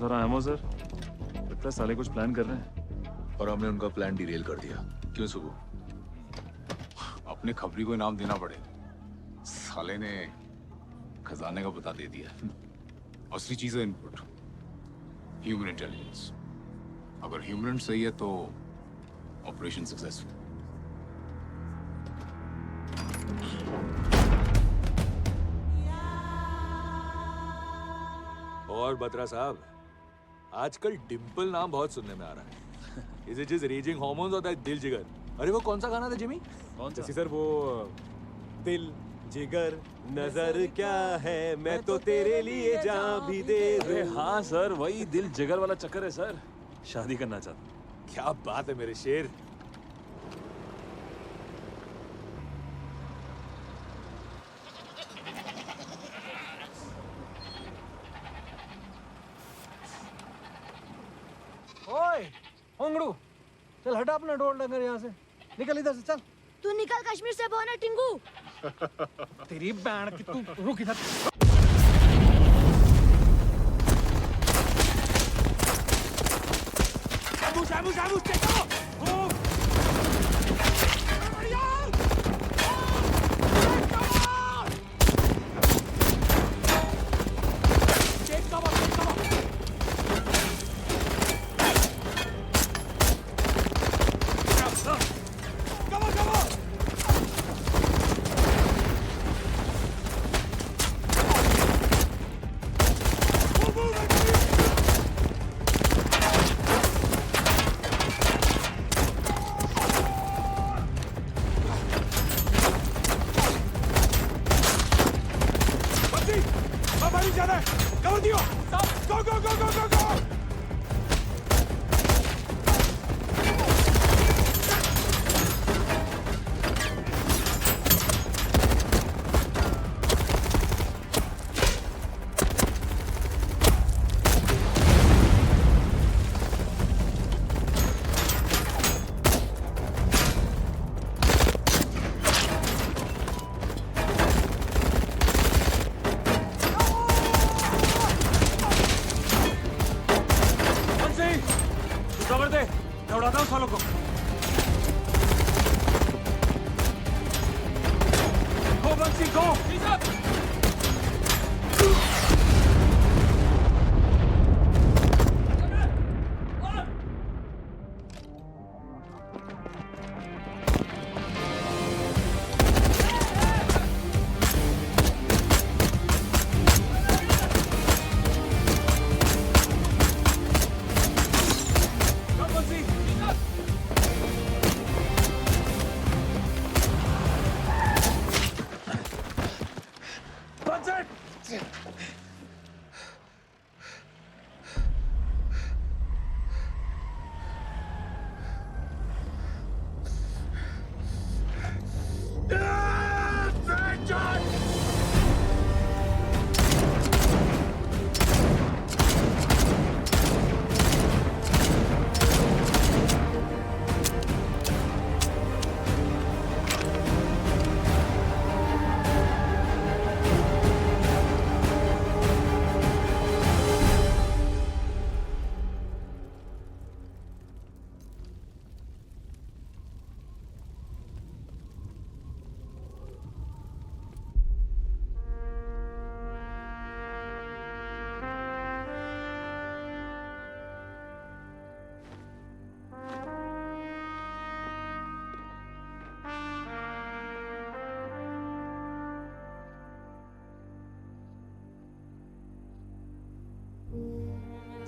थोड़ा एमो सर। लगता है साले कुछ प्लान कर रहे हैं। और हमने उनका प्लान डिरेल कर दिया। क्यों सुगु? अपने खबरी को इनाम देना पड़े। साले ने खजाने का पता दे दिया। असली चीज है इनपुट, ह्यूमन इंटेलिजेंस। अगर ह्यूमन सही है तो ऑपरेशन सक्सेसफुल। और बत्रा साहब, आजकल डिम्पल नाम बहुत सुनने में आ रहा है। Is it just raging hormones or that दिल जिगर? अरे वो कौन सा गाना था जिमी? कौन सा? जैसे सर वो दिल जिगर नजर क्या है, मैं तो तेरे लिए जान भी दे अरे हाँ सर, वही दिल जिगर वाला चक्कर है सर। शादी करना चाहता। क्या बात है मेरे शेर। ओए होंगड़ू, चल हटा अपना डोर डंगर यहाँ से। निकल इधर से, चल। तू निकल कश्मीर से बोना टिंगू। तेरी बैंड की, तू रुक इधर।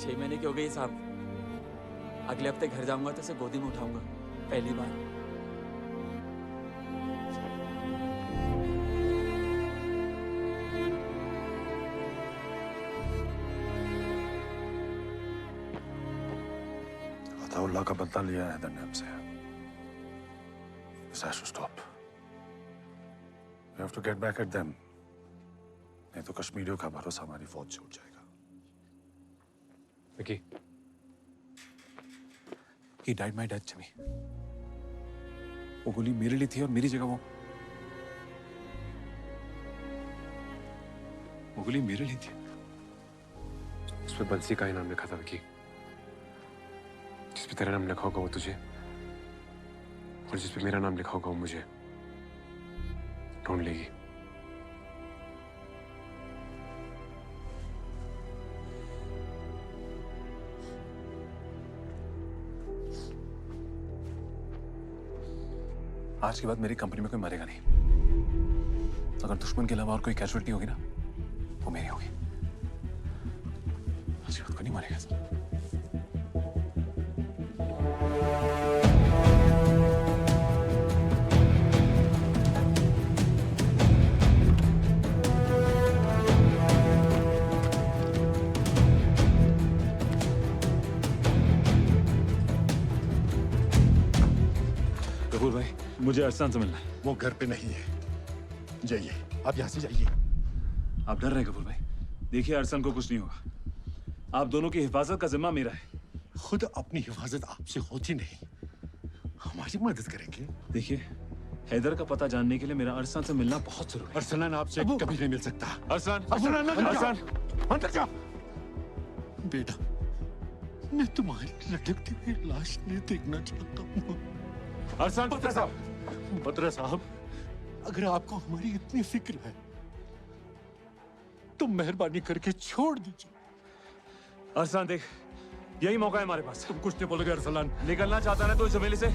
छह महीने की हो गई साहब। अगले हफ्ते घर जाऊंगा तो उसे गोदी में उठाऊंगा पहली बार। अताउल्लाह का बदला लिया है हैदर ने हमसे। This has to stop. We have to get back at them. नहीं तो कश्मीरियों का भरोसा हमारी फौज से उठ जाएगा। Vicky, he died my death, Jimmy. वो गोली मेरे लिए थी और मेरी जगह वो गोली मेरे लिए थी। उस पे बंसी का ही नाम लिखा था विकी। जिस पे तेरा नाम लिखा होगा वो तुझे, और जिस पे मेरा नाम लिखा होगा वो मुझे ढूंढ लेगी। आज के बाद मेरी कंपनी में कोई मरेगा नहीं। अगर दुश्मन के अलावा और कोई कैजुअलिटी होगी ना, वो मेरी होगी। आज के बाद कोई नहीं मरेगा सर। कपूर भाई, मुझे अरसान से मिलना है। वो घर पे नहीं है, जाइए आप यहाँ से जाइए। आप डर रहे हैं कपूर भाई? देखिए अरसान को कुछ नहीं होगा। आप दोनों की हिफाजत का जिम्मा मेरा है। खुद अपनी हिफाजत आपसे होती नहीं, हमारी मदद करेंगे। देखिए, हैदर का पता जानने के लिए मेरा अरसान से मिलना बहुत जरूरी है। अरसलान आपसे कभी नहीं मिल सकता। अरसान, अरसलान अंदर जाओ। अरसान, अंदर जाओ। बेटा, मैं तुम्हारी लटकती हुई लाश नहीं देखना चाहता हूँ। अरसान, बत्रा साहब, अगर आपको हमारी इतनी फिक्र है तो मेहरबानी करके छोड़ दीजिए। अरसान देख, यही मौका है हमारे पास। तुम कुछ नहीं बोलोगे अरसलान? निकलना चाहता है तो इस हवेली से?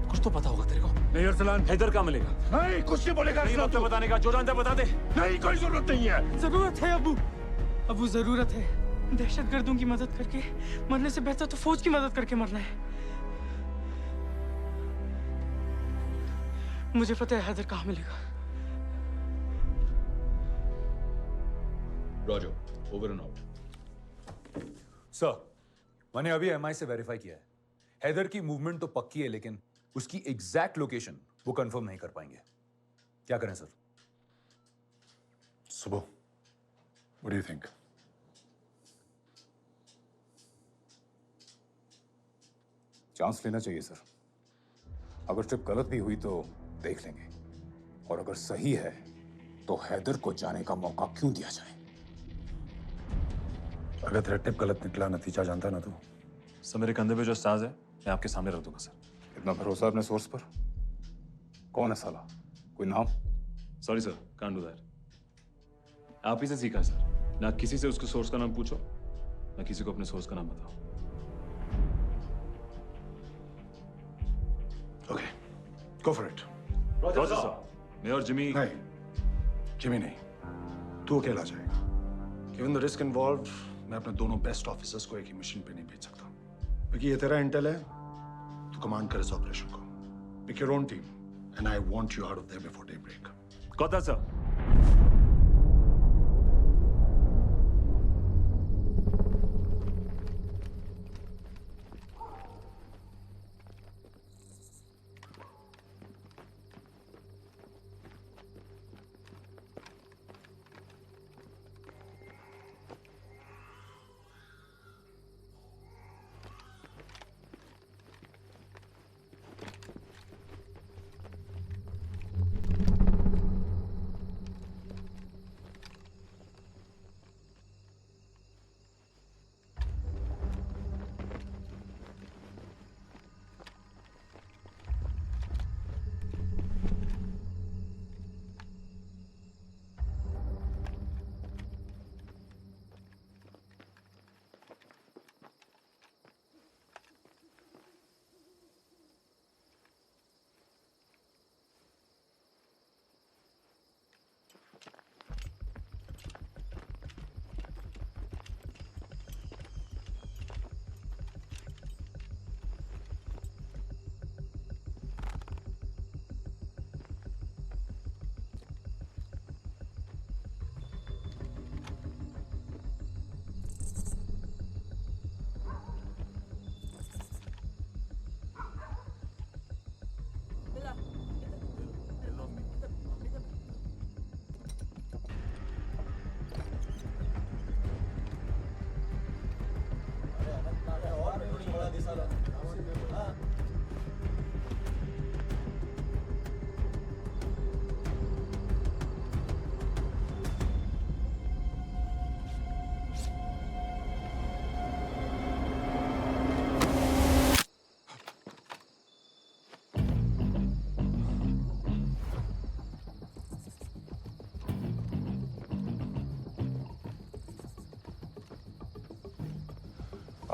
कुछ तो पता होगा तेरे को। नहीं अरसलान। हैदर कहाँ मिलेगा? नहीं, कुछ नहीं बोलेगा नहीं, अरसलान। बताने का जो जानता है बता दे। नहीं, कोई जरूरत नहीं है। जरूरत है अबू, अबू जरूरत है। दहशतगर्दों की मदद करके मरने से बेहतर तो फौज की मदद करके मरना है। मुझे पता है हैदर कहाँ मिलेगा। Roger, over and out. Sir, मैंने अभी एमआई से वेरीफाई किया है। हैदर की मूवमेंट तो पक्की है, लेकिन उसकी एग्जैक्ट लोकेशन वो कंफर्म नहीं कर पाएंगे। क्या करें सर? सुबह, what do you think? Chance लेना चाहिए सर। अगर ट्रिप गलत भी हुई तो देख लेंगे, और अगर सही है तो हैदर को जाने का मौका क्यों दिया जाए? अगर थ्रेड टिप गलत निकला, नतीजा जानता ना तू। सर, मेरे कंधे पे जो स्टार्स है मैं आपके सामने रख दूंगा सर। इतना भरोसा अपने सोर्स पर? कौन है साला? कोई नाम? Sorry sir, can't do that. आप ही से सीखा है सर। ना किसी से उसके सोर्स का नाम पूछो, ना किसी को अपने सोर्स का नाम बताओ। Okay, go for it. Roger sir, मैं और जिमी। नहीं, जिमी नहीं, तू अकेला जाएगा। गिवन द रिस्क इन्वॉल्व, मैं अपने दोनों बेस्ट ऑफिसर्स को एक ही मिशन पे नहीं भेज सकता, क्योंकि ये तेरा इंटेल है। तू कमांड कर इस ऑपरेशन को। Pick your own team and I want you out of there before day break. Got that sir.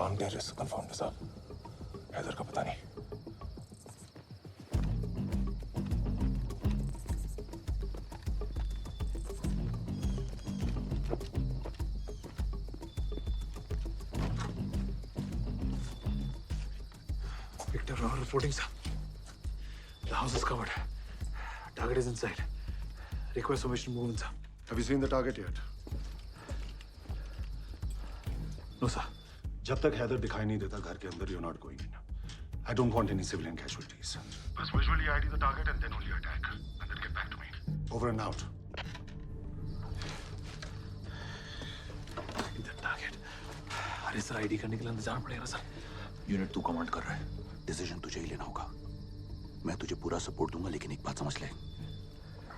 Armed terrorist confirm है साहब। हैदर का पता नहीं। Victor, reporting, sir. The house is covered. Target is inside. Request permission to move in, sir. Have you seen the target yet? No, sir. जब तक हैदर दिखाई नहीं देता घर के अंदर, you're not going in. I don't want any civilian casualties. बस visually ID the target and then only attack. And then get back to me. Over and out. इधर टारगेट। अरे सर, आईडी करने के लिए अंदर जाना पड़ेगा सर। यूनिट तू कमांड कर रहा है, डिसीजन तुझे ही लेना होगा। मैं तुझे पूरा सपोर्ट दूंगा, लेकिन एक बात समझ ले,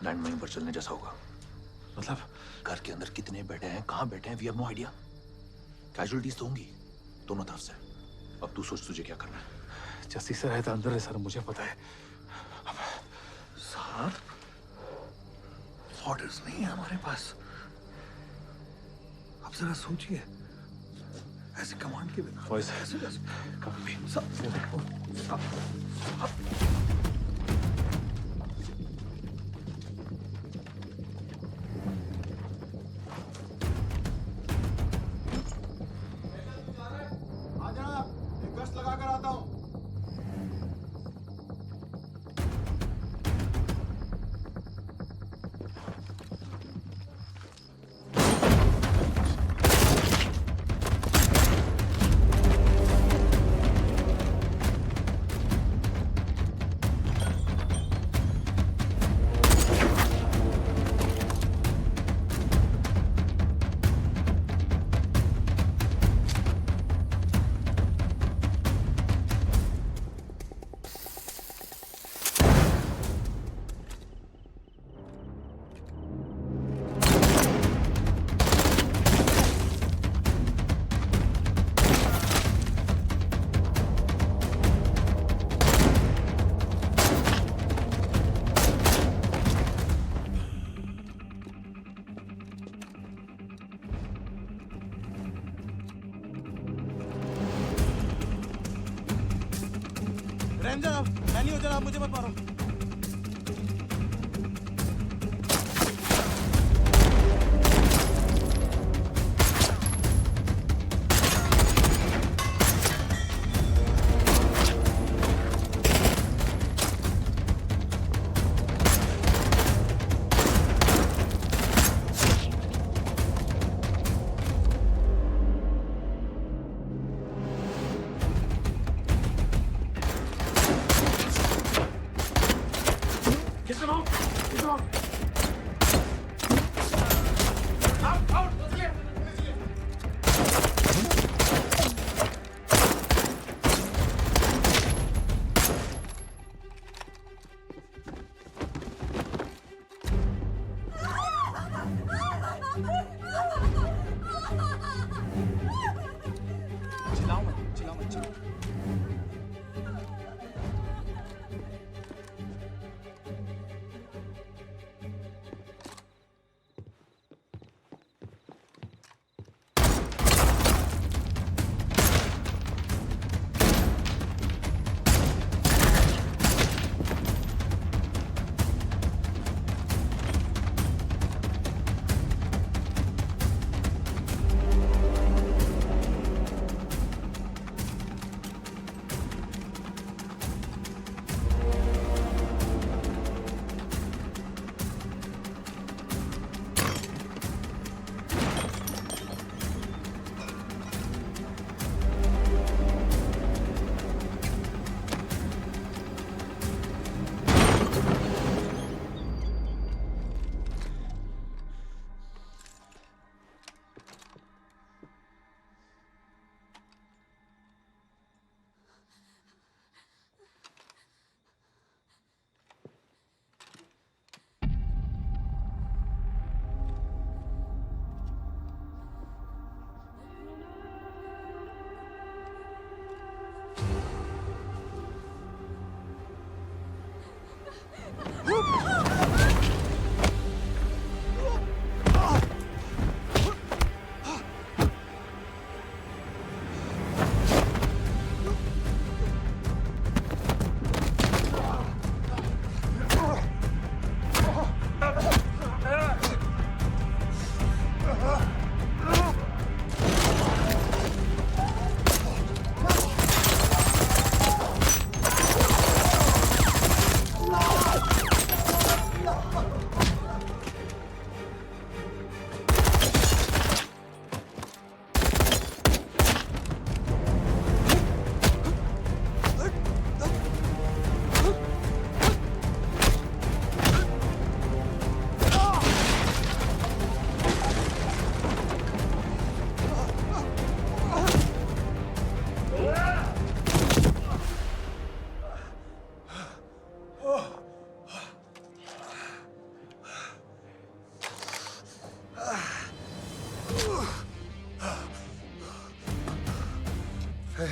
लैंडमाइन पर चलने जैसा होगा। मतलब घर के अंदर कितने बैठे हैं, कहाँ बैठे हैं, we have no idea. Casualties तो होंगी दोनों तरफ से। अब तू सोच तुझे क्या करना है। जस्टिस सर है तो अंदर है सर, मुझे पता है। अब सर, ऑर्डर्स नहीं है हमारे पास। अब जरा सोचिए, ऐसे कमांड के बिना वॉइस कभी लगाकर आता हूं। जनाब, मैं नहीं हूं जनाब, मुझे मत मारो।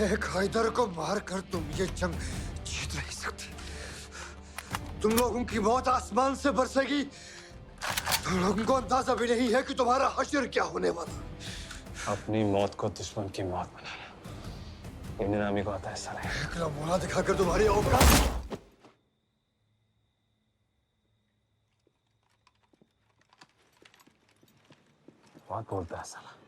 एक हैदर को मारकर तुम ये जंग जीत नहीं सकते। तुम लोगों की मौत आसमान से बरसेगी। तुम लोगों को अंदाजा भी नहीं है कि तुम्हारा हश्र क्या होने वाला। अपनी मौत को दुश्मन की मौत बनाना इंडियन आर्मी को आता है साले। एक नमूना दिखाकर तुम्हारी औकात। बहुत बोलता है साला।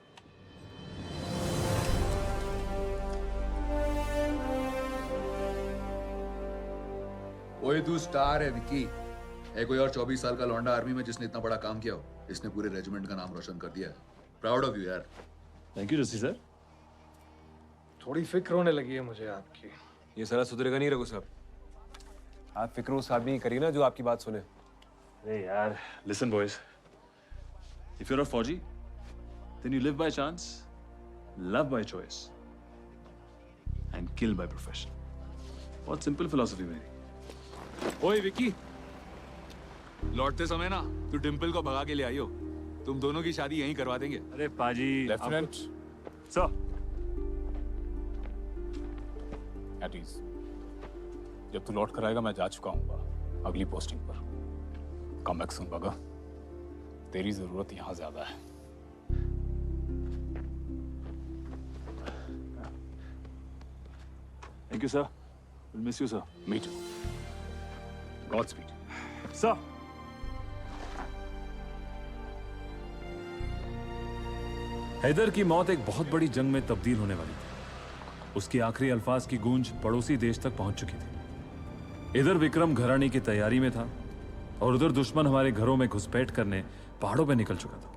ओए तू स्टार है विकी। है कोई और 24 साल का लौंडा आर्मी में जिसने इतना बड़ा काम किया हो? इसने पूरे रेजिमेंट का नाम रोशन कर दिया है। प्राउड ऑफ यू यार। Thank you Jassi sir. थोड़ी फिक्र होने लगी है मुझे आपकी। ये सारा सुधरेगा नहीं रघु साहब। आप फिक्र उस आदमी की करिए ना जो आपकी बात सुने। अरे यार, listen boys. If you're a Fauji, then you live by chance, love by choice, and kill by profession. बहुत सिंपल फिलॉसफी मेरी। ओए विकी, लौटते समय ना तू डिम्पल को भगा के ले आई हो। तुम दोनों की शादी यहीं करवा देंगे। अरे पाजी, लेफ्टिनेंट सर। At ease. जब तू लौट कर आएगा मैं जा चुका हूँ अगली पोस्टिंग पर। कम बैक सून बगा। तेरी जरूरत यहाँ ज्यादा है। Thank you sir. We'll miss you sir. Me too. Godspeed. Sir. Haider की मौत एक बहुत बड़ी जंग में तब्दील होने वाली थी। उसके आखिरी अल्फाज की गूंज पड़ोसी देश तक पहुंच चुकी थी। इधर विक्रम घराने की तैयारी में था और उधर दुश्मन हमारे घरों में घुसपैठ करने पहाड़ों पे निकल चुका था।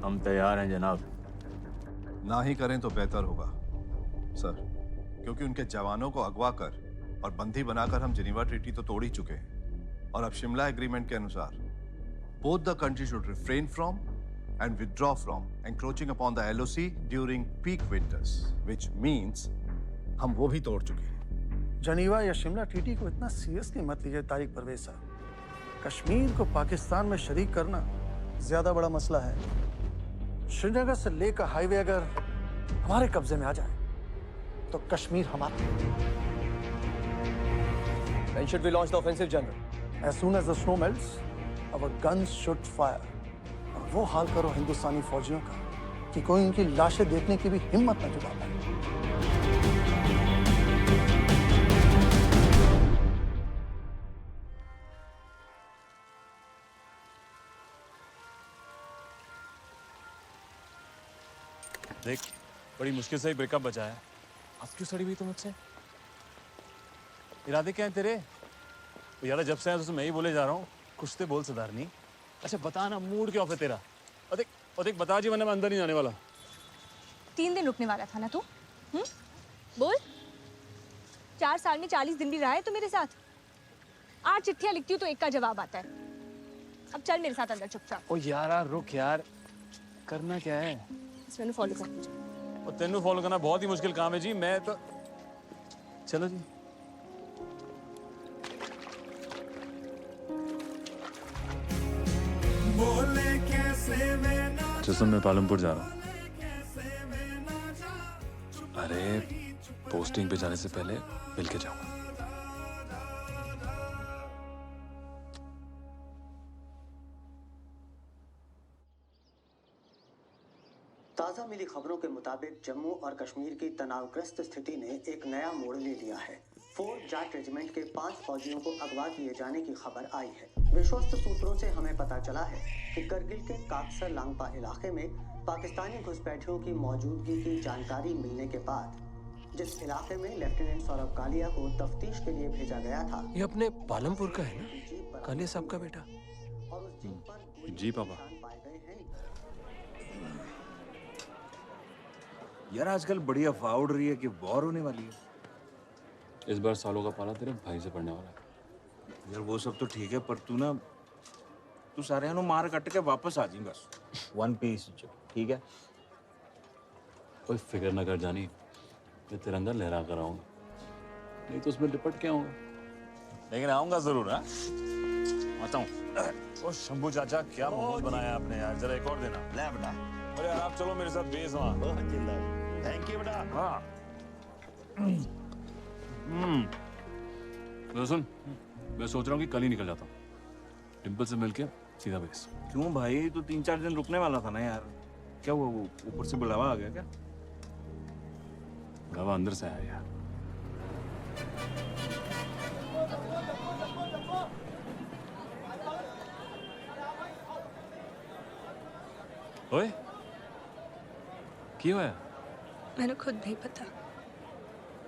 हम तैयार हैं जनाब। ना ही करें तो बेहतर होगा सर, क्योंकि उनके जवानों को अगवा कर और बंदी बनाकर हम जिनीवा ट्रीटी तो तोड़ ही चुके हैं। और अब शिमला एग्रीमेंट के अनुसार both the country should refrain from and withdraw from encroaching upon the LOC during peak winters, which means हम वो भी तोड़ चुके हैं। जनीवा या शिमला ट्रीटी को इतना सीरियसली मत लीजिए तारिक परवेज साहब। कश्मीर को पाकिस्तान में शरीक करना ज्यादा बड़ा मसला है। श्रीनगर से लेकर हाईवे अगर हमारे कब्जे में आ जाए तो कश्मीर हमारा। When should we launch the offensive, General? As soon as the snow melts, our guns should fire. और वो हाल करो हिंदुस्तानी फौजियों का कि कोई उनकी लाशें देखने की भी हिम्मत न जुटा पाए। देख, बड़ी मुश्किल से ही ब्रेकअप बचा है। अब क्यों सड़ी हुई तू मुझसे? इरादे क्या हैं तेरे? यार जब से आया तो मैं ही बोले जा रहा हूँ, कुछ तो बोल सुधारनी। अच्छा बता ना, मूड क्या ऑफ है तेरा? और देख बता जी, वरना मैं अंदर नहीं जाने वाला। 3 दिन रुकने वाला था ना तू? बोल। 4 साल में 40 दिन भी रहा है तू मेरे साथ। 8 चिट्ठियां लिखती हूँ तो एक का जवाब आता है। अब चल मेरे साथ अंदर चुपचाप। ओ यार रुक यार, करना क्या है? मैंने फॉलो कर। और तेनू फॉलो करना बहुत ही मुश्किल काम है जी। मैं तो चलो जी। जसम मैं पालमपुर जा रहा हूँ। अरे पोस्टिंग पे जाने से पहले मिल के जाऊंगा। ताज़ा मिली खबरों के मुताबिक जम्मू और कश्मीर की तनावग्रस्त स्थिति ने एक नया मोड़ ले लिया है। 4th जाट रेजिमेंट के 5 फौजियों को अगवा किए जाने की खबर आई है। विश्वस्त सूत्रों से हमें पता चला है कि करगिल के काकसर लांगपा इलाके में पाकिस्तानी घुसपैठियों की मौजूदगी की जानकारी मिलने के बाद जिस इलाके में लेफ्टिनेंट सौरभ कालिया को तफ्तीश के लिए भेजा गया था, ये अपने पालमपुर का है ना, कालिया साहब का बेटा? जी पापा। यार आजकल बड़ी अफवाह उड़ रही है कि वॉर होने वाली है। इस बार सालों का पाला तेरे भाई से पड़ने वाला है। यार वो सब तो ठीक है, पर तू सारे मार कट के वापस आ जी बस। वन पीस, ठीक है? कोई फिक्र ना कर जानी, मैं तिरंगा लहरा कर आऊंगा, नहीं तो उसमें लिपट के आऊंगा। लेकिन आऊंगा जरूर। हाँ, आता हूँ। ओ शंभू चाचा, क्या मोमोज बनाया आपने यार, जरा एक और देना। ले बेटा। अरे यार आप चलो मेरे साथ बेस वहाँ। थैंक यू बेटा। हाँ। तो सुन, मैं सोच रहा हूँ कि कल ही निकल जाता हूँ, डिम्पल से मिलके सीधा बेस। क्यों भाई, तू 3-4 दिन रुकने वाला था ना यार, क्या हुआ? वो ऊपर से बुलावा आ गया क्या? बुलावा अंदर से आया यार। ओए, क्यों है? मैंने खुद नहीं पता।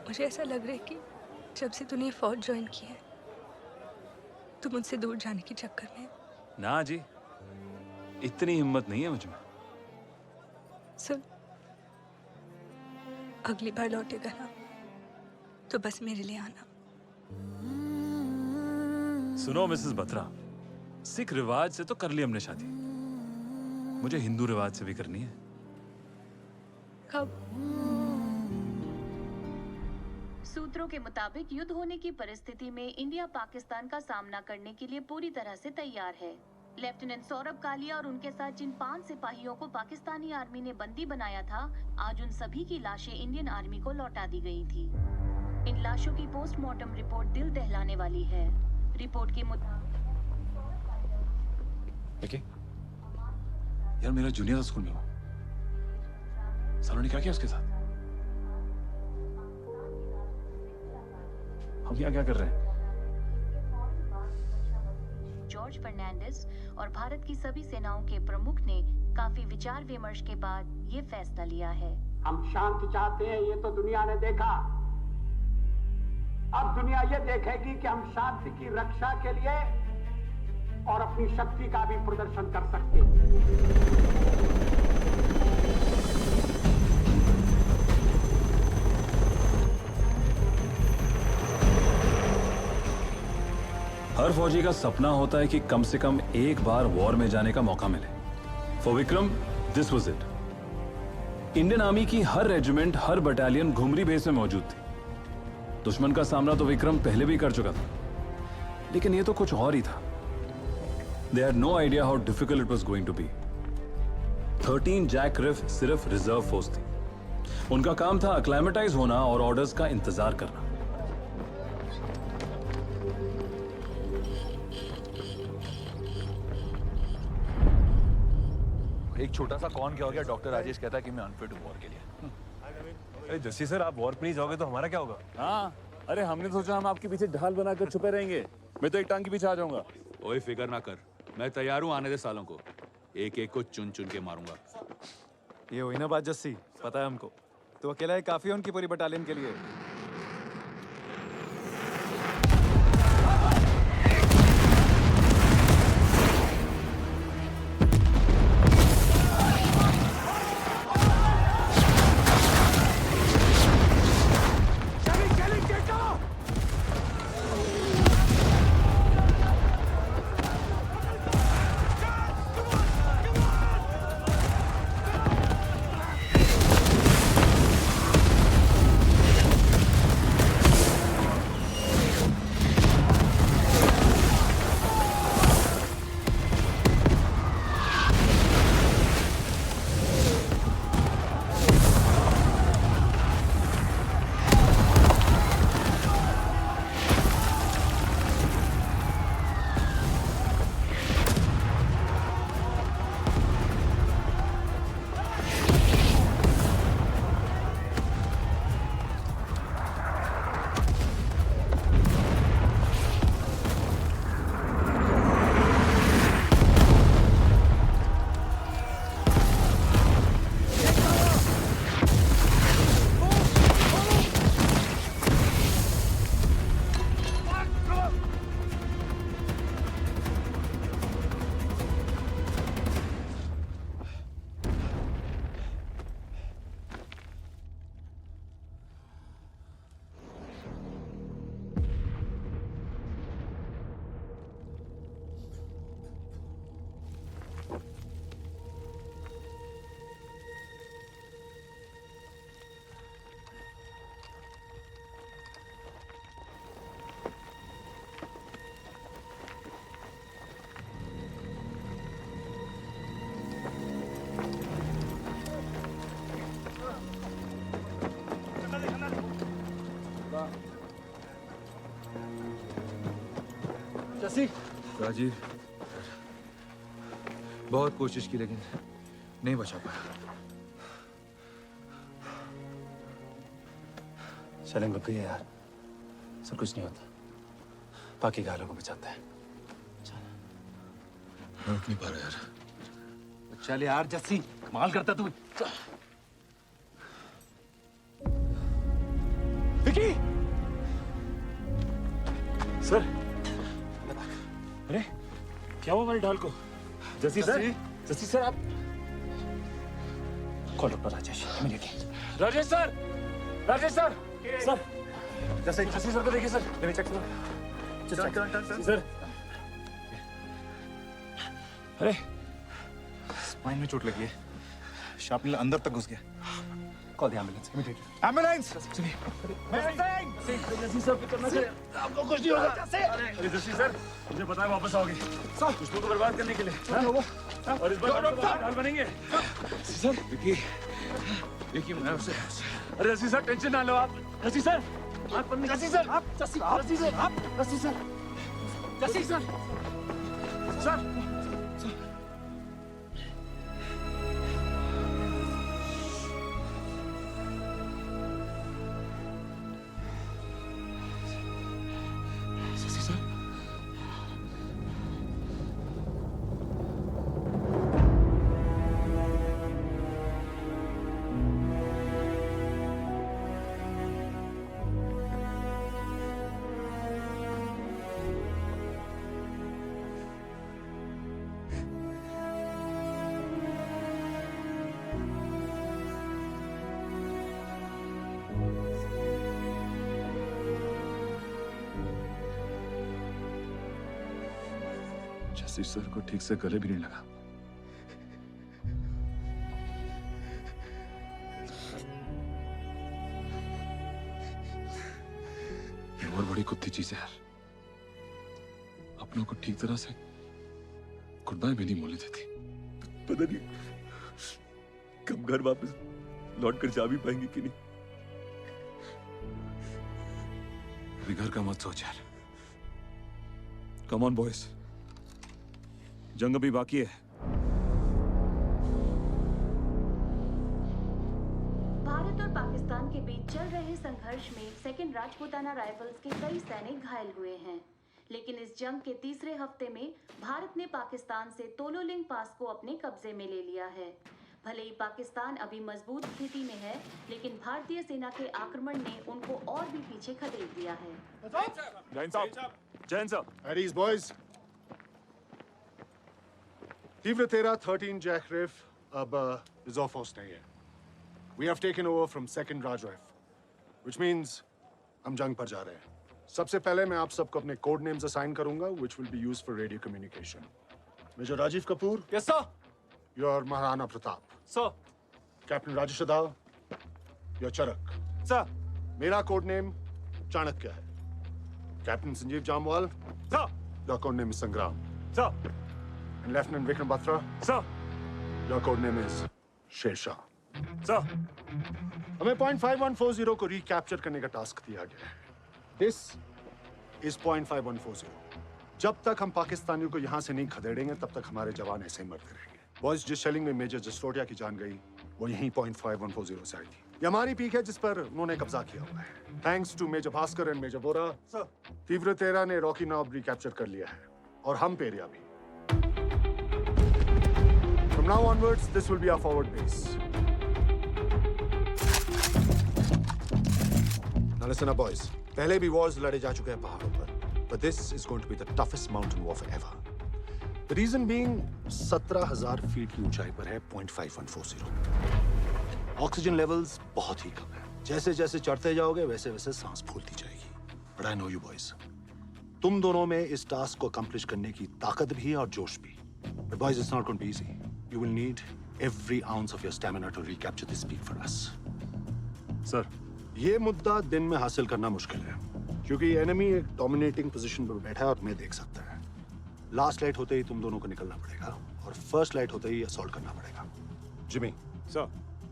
मुझे ऐसा लग रहा है कि जब से तूने फौज ज्वाइन की है, तू मुझसे दूर जाने के चक्कर में। ना जी, इतनी हिम्मत नहीं है मुझ में। सुन, अगली बार लौटेगा ना, तो बस मेरे लिए आना। सुनो मिसेस बत्रा, सिख रिवाज से तो कर ली हमने शादी, मुझे हिंदू रिवाज से भी करनी है। कब? सूत्रों के मुताबिक युद्ध होने की परिस्थिति में इंडिया पाकिस्तान का सामना करने के लिए पूरी तरह से तैयार है। लेफ्टिनेंट सौरभ कालिया और उनके साथ जिन 5 सिपाहियों को पाकिस्तानी आर्मी ने बंदी बनाया था, आज उन सभी की लाशें इंडियन आर्मी को लौटा दी गई थी। इन लाशों की पोस्टमार्टम रिपोर्ट दिल दहलाने वाली है। रिपोर्ट के मुताबिक यार मेरा जूनियर स्कूल में हो, सालों ने क्या किया उसके साथ? हम यहाँ क्या कर रहे हैं? जॉर्ज फर्नांडिस और भारत की सभी सेनाओं के प्रमुख ने काफी विचार विमर्श के बाद ये फैसला लिया है। हम शांति चाहते हैं, ये तो दुनिया ने देखा। अब दुनिया ये देखेगी कि हम शांति की रक्षा के लिए और अपनी शक्ति का भी प्रदर्शन कर सकते हैं। हर फौजी का सपना होता है कि कम से कम एक बार वॉर में जाने का मौका मिले। For Vikram this was it. Indian army की हर रेजिमेंट, हर बटालियन घुमरी बेस में मौजूद थी। दुश्मन का सामना तो विक्रम पहले भी कर चुका था, लेकिन ये तो कुछ और ही था। They had no idea how difficult it was going to be. 13 Jack रिफ सिर्फ रिजर्व फोर्स थी। उनका काम था अक्लाइमेटाइज होना और ऑर्डर्स का इंतजार करना। एक छोटा सा कौन क्या हो गया, डॉक्टर राजेश कहता है कि मैं अनफिट हूँ वॉर के लिए। अरे जस्सी सर, आप वॉर पे नहीं जाओगे तो हमारा क्या होगा? हाँ, अरे हमने सोचा हम आपके पीछे ढाल बनाकर छुपे रहेंगे। मैं तो एक टांग के पीछे आ जाऊंगा। ओए फिक्र ना कर, मैं तैयार हूँ आने दे सालों को। एक एक को चुन चुन के मारूंगा। ये हुई ना बात जस्सी, पता है हमको। तो अकेला ही काफी है उनकी पूरी बटालियन के लिए। जसी राजीव, बहुत कोशिश की लेकिन नहीं बचा पाया। चलें बकरी है यार, सब कुछ नहीं होता, बाकी घायलों को बचाते हैं। मैं उठ नहीं पा रहा यार। चल यार जस्सी, कमाल करता तू। विकी! सर, अरे क्या हुआ हमारे ढाल को? जस्सी सर, जस्सी सर आप call doctor Rajesh immediately. Rajesh sir, Rajesh sir, sir Jassi sir को देखिए sir, let me check sir. अरे स्पाइन में चोट लगी है, शार्पनर अंदर तक घुस गया। Call the ambulance immediately. Ambulance! Jassi sir फिक्र न करें, आपको कुछ नहीं होगा। अरे जस्सी सर, मुझे पता है वापस आओगे दुश्मन को बर्बाद करने के लिए, और इस बार ढाल बनेंगे। सर विकी मैं उससे, अरे जस्सी सर टेंशन ना लो आप। जस्सी सर आप जस्सी सर आप जस्सी सर आप Jassi sir Jassi sir sir Jassi sir को ठीक से गले भी नहीं लगा। ये बहुत बड़ी कुत्ती चीज है यार, अपनों को ठीक तरह से गुड बाय भी नहीं बोलने देती। पता नहीं कब घर वापस लौट कर जा भी पाएंगे कि नहीं। अभी घर का मत सोच यार। कम ऑन बॉयज, जंग अभी बाकी है। भारत और पाकिस्तान के बीच चल रहे संघर्ष में सेकंड राजपूताना राइफल्स के कई सैनिक घायल हुए हैं, लेकिन इस जंग के तीसरे हफ्ते में भारत ने पाकिस्तान से तोलोलिंग पास को अपने कब्जे में ले लिया है। भले ही पाकिस्तान अभी मजबूत स्थिति में है, लेकिन भारतीय सेना के आक्रमण ने उनको और भी पीछे खदेड़ दिया है। जैन साहब, एरीज बॉयज, तीव्र तेरा 13 जैकरिफ अब रिजर्व फोर्स नहीं है। We have taken over from second Rajrif, which means हम जंग पर जा रहे हैं। सबसे पहले मैं आप सबको अपने कोड नेम्स असाइन करूंगा, which will be used for radio communication. Major Rajeev Kapoor, yes sir. You're Maharana Pratap, sir. Captain Rajesh Adav, you're Charak, sir. मेरा कोड नेम चाणक्य है। Captain Sanjeev Jamwal, sir. Your code name is Sangram, sir. And Lieutenant Vikram Batra, sir. Your code name is Sher-Shah. Sir. हमें .5140 को recapture करने का task दिया गया है। This is .5140. जब तक हम पाकिस्तानियों को यहाँ से नहीं खदेड़ेंगे, तब तक हमारे जवान ऐसे ही मरते रहेंगे। बॉयज, जिस शेलिंग में मेजर जसरोटिया की जान गई, वो यहीं .5140 से आई थी। ये हमारी पीक है जिस पर उन्होंने कब्जा किया हुआ है। Thanks to major Bhaskar and major Bora, तीव्र तेरा ने रॉकी नॉब रिकैप्चर कर लिया है, और हम पेरिया भी। From now onwards, this will be our forward base. Now listen up, boys. पहले भी wars लड़े जा चुके हैं पहाड़ों पर, but this is going to be the toughest mountain warfare ever. The reason being, 17,000 feet की ऊंचाई पर है .5140. ऑक्सीजन लेवल्स बहुत ही कम है। जैसे जैसे चढ़ते जाओगे, वैसे वैसे सांस फूलती जाएगी। But I know you boys. तुम दोनों में इस टास्क को अकम्प्लिश करने की ताकत भी है और जोश भी। But boys, it's not going to be easy. You will need every ounce of your stamina to recapture this peak for us. Sir, ये मुद्दा दिन में हासिल करना मुश्किल है, क्योंकि एनिमी एक डोमिनेटिंग पोजीशन पर बैठा है और मैं देख सकता है। लास्ट लाइट होते ही तुम दोनों को निकलना पड़ेगा, और फर्स्ट लाइट होते ही असॉल्ट करना पड़ेगा। जिमी, सर,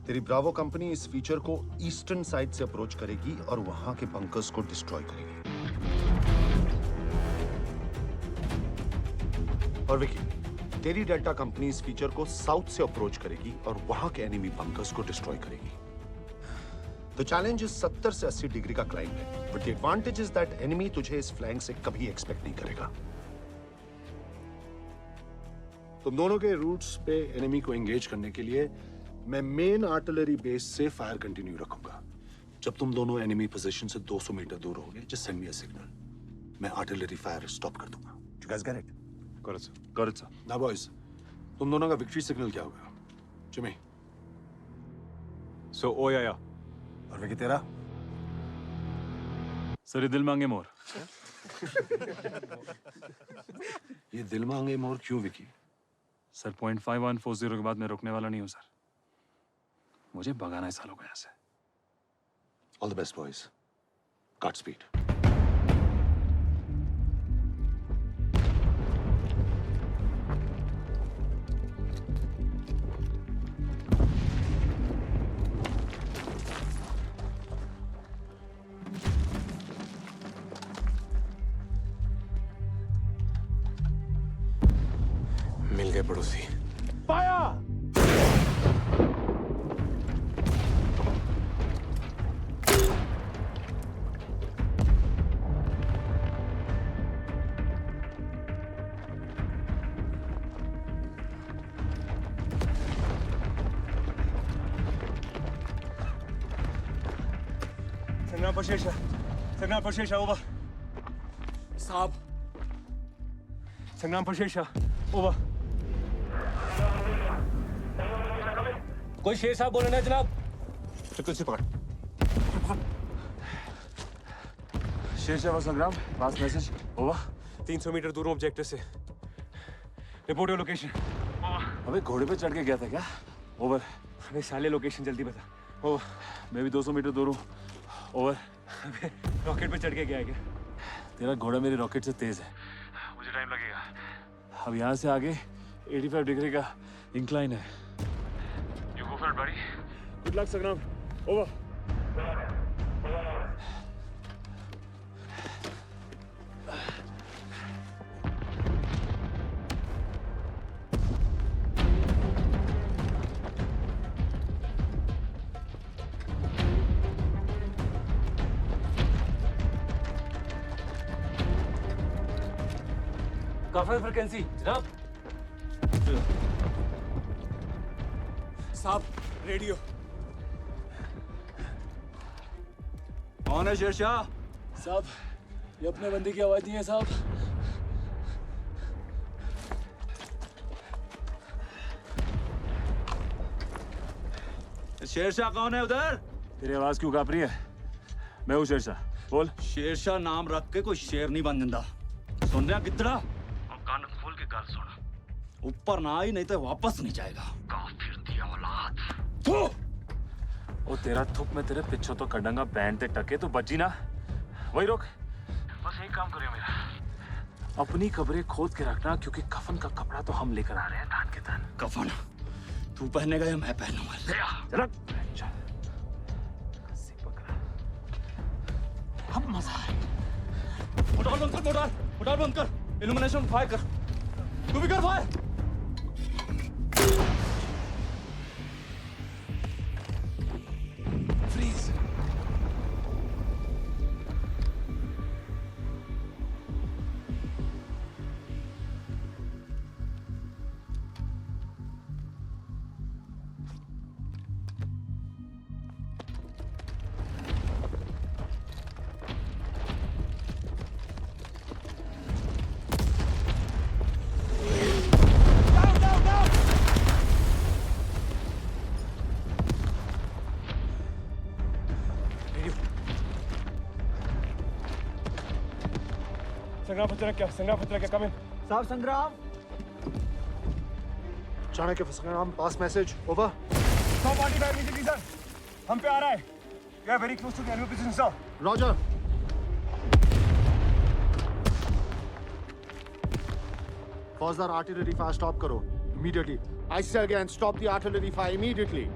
तेरी ब्रावो कंपनी इस फीचर को ईस्टर्न साइड से अप्रोच करेगी और वहां के बंकर्स को डिस्ट्रॉय करेगी। और विकी, तेरी डेल्टा कंपनी इस फीचर को साउथ से अप्रोच करेगी और वहां के एनिमी बंकर्स को डिस्ट्रॉय करेगी। द चैलेंज इज 70 से 80 डिग्री का क्लाइंब है, but the advantage is that enemy तुझे इस फ्लैंक से कभी एक्सपेक्ट नहीं करेगा। तुम दोनों के रूट्स पे एनिमी को एंगेज करने के लिए मैं मेन आर्टिलरी बेस से फायर कंटिन्यू रखूंगा। जब तुम दोनों एनिमी पोजीशन से 200 मीटर दूर होगे, just send me a signal. मैं आर्टिलरी फायर स्टॉप कर दूंगा। You guys get it? Got it, sir. Got it, sir. Now boys, तुम दोनों का विक्ट्री सिग्नल क्या होगा? जिमी। So, ओ या। और विकी तेरा? सर ये दिल मांगे मोर। ये दिल मांगे मोर क्यों विकी? सर 0.5140 के बाद मैं रुकने वाला नहीं हूँ सर। मुझे भगाना है सालों को यहाँ से। All the best boys. Godspeed. मिल गए पड़ोसी। संग्राम प्रशेषा ओवर। साहब संग्राम प्रशेषा ओवर। कोई शेर साहब बोले ना जनाब। तुलसी पकड़। शेरशाह संग्राम पास मैसेज ओवर। 300 मीटर दूर ऑब्जेक्टिव से। Report your location. अबे घोड़े पे चढ़ के गया था क्या? ओवर। अबे साले लोकेशन जल्दी बता। ओवर। मैं भी 200 मीटर दूर हूँ। ओवर। अबे रॉकेट पे चढ़ के गया है क्या? तेरा घोड़ा मेरी रॉकेट से तेज है। मुझे टाइम लगेगा। अब यहाँ से आगे 85 डिग्री का इंक्लाइन है। You go for it, buddy. Good luck, Sangram. Over. काफिर फ्रिक्वेंसी जनाब। साहब रेडियो। कौन है शेरशाह? साहब ये अपने बंदी की आवाज नहीं है साहब। शेरशाह कौन है उधर? तेरी आवाज क्यों कांप रही है? मैं हूँ शेरशाह, बोल। शेरशाह नाम रख के कोई शेर नहीं बन जाता। सुन रहा कितना? कान खोल के गल सुन। ऊपर ना आई नहीं तो वापस नहीं जाएगा। काफिर दी औलाद। ओ तेरा थुक में तेरे पिछो तो कड़ंगा बैंड ते टके तो बची ना। वही रोक। बस यही काम करियो मेरा। अपनी कब्रें खोद के रखना, क्योंकि कफन का कपड़ा तो हम लेकर आ रहे हैं धान के धान। कफन तू पहनेगा या मैं पहनूंगा? चल अब मजा है। मोटार बंद कर, मोटार बंद कर। इल्यूमिनेशन फायर कर। तू भी कर फायर। फ्रीज। संग्राम फतरा क्या कम इन। साहब Sangram. Chanakya Sangram pass message over. 145 immediately sir. हम पे आ रहा है। We are very close to the enemy position sir. Roger. फौजदार आर्टिलरी फायर स्टॉप करो immediately. I say again stop the artillery fire immediately.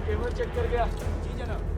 Camera check कर गया। जी जनाब।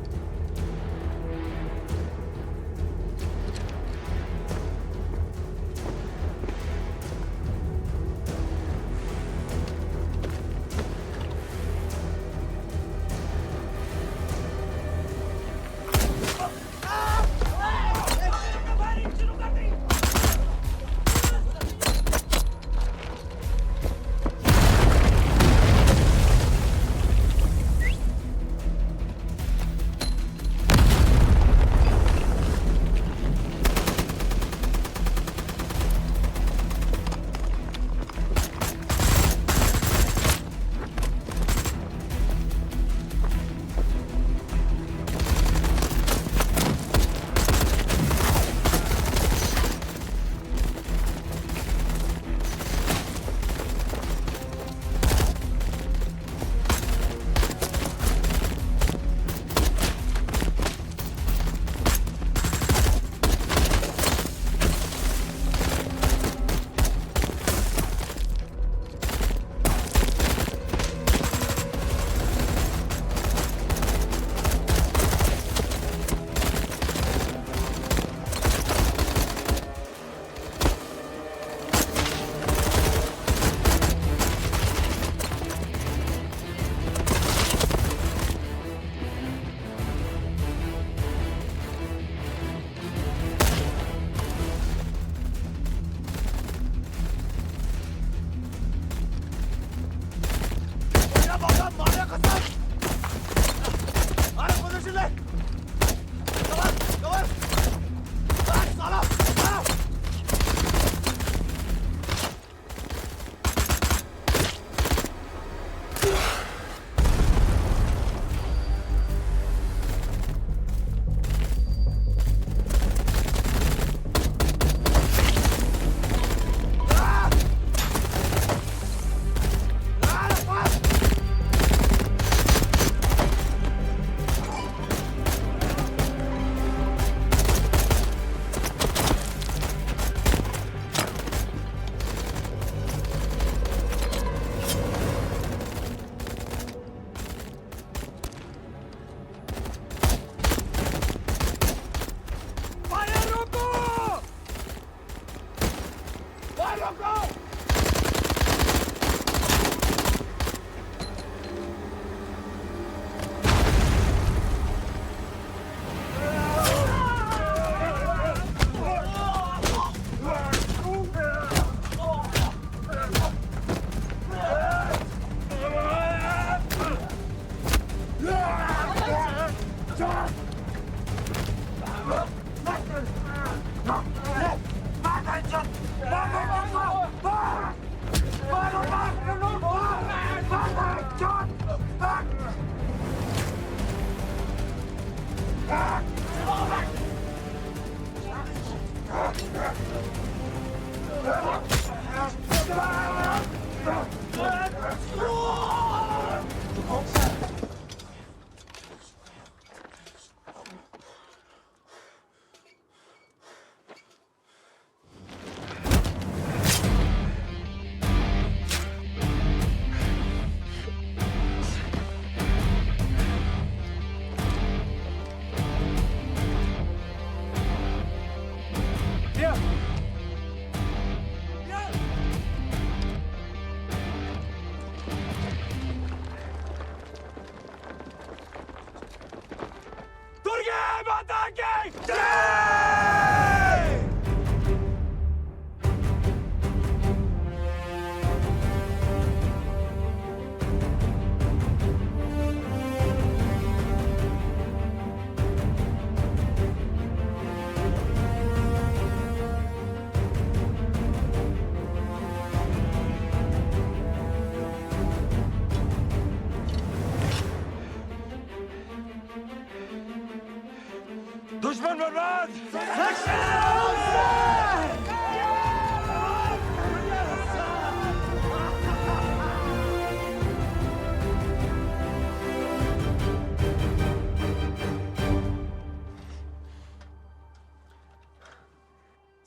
दुश्मन बर्बाद।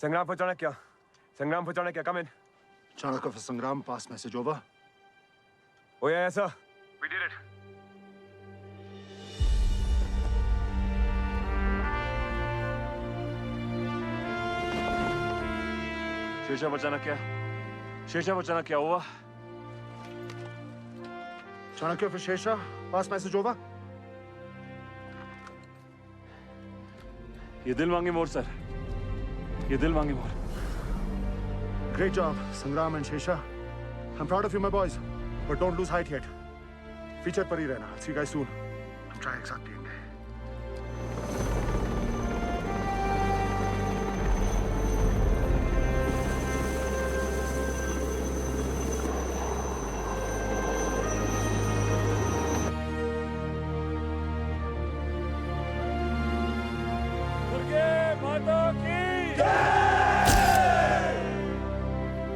संग्राम पहुंचाना क्या? संग्राम पहुंचाना क्या? कम इन। चाणक्य for संग्राम, pass message over. Oh yeah, sir. We did it. Sher Shah बचाना क्या हुआ? Chanakya for Shesha, pass message over. ये दिल मांगे मोर सर, ये दिल मांगे मोर. Great job, Sangram and Shesha. I'm proud of you, my boys. But don't lose height yet. Feature पर ही रहना. See you guys soon. हम चाय एक साथ पिएंगे.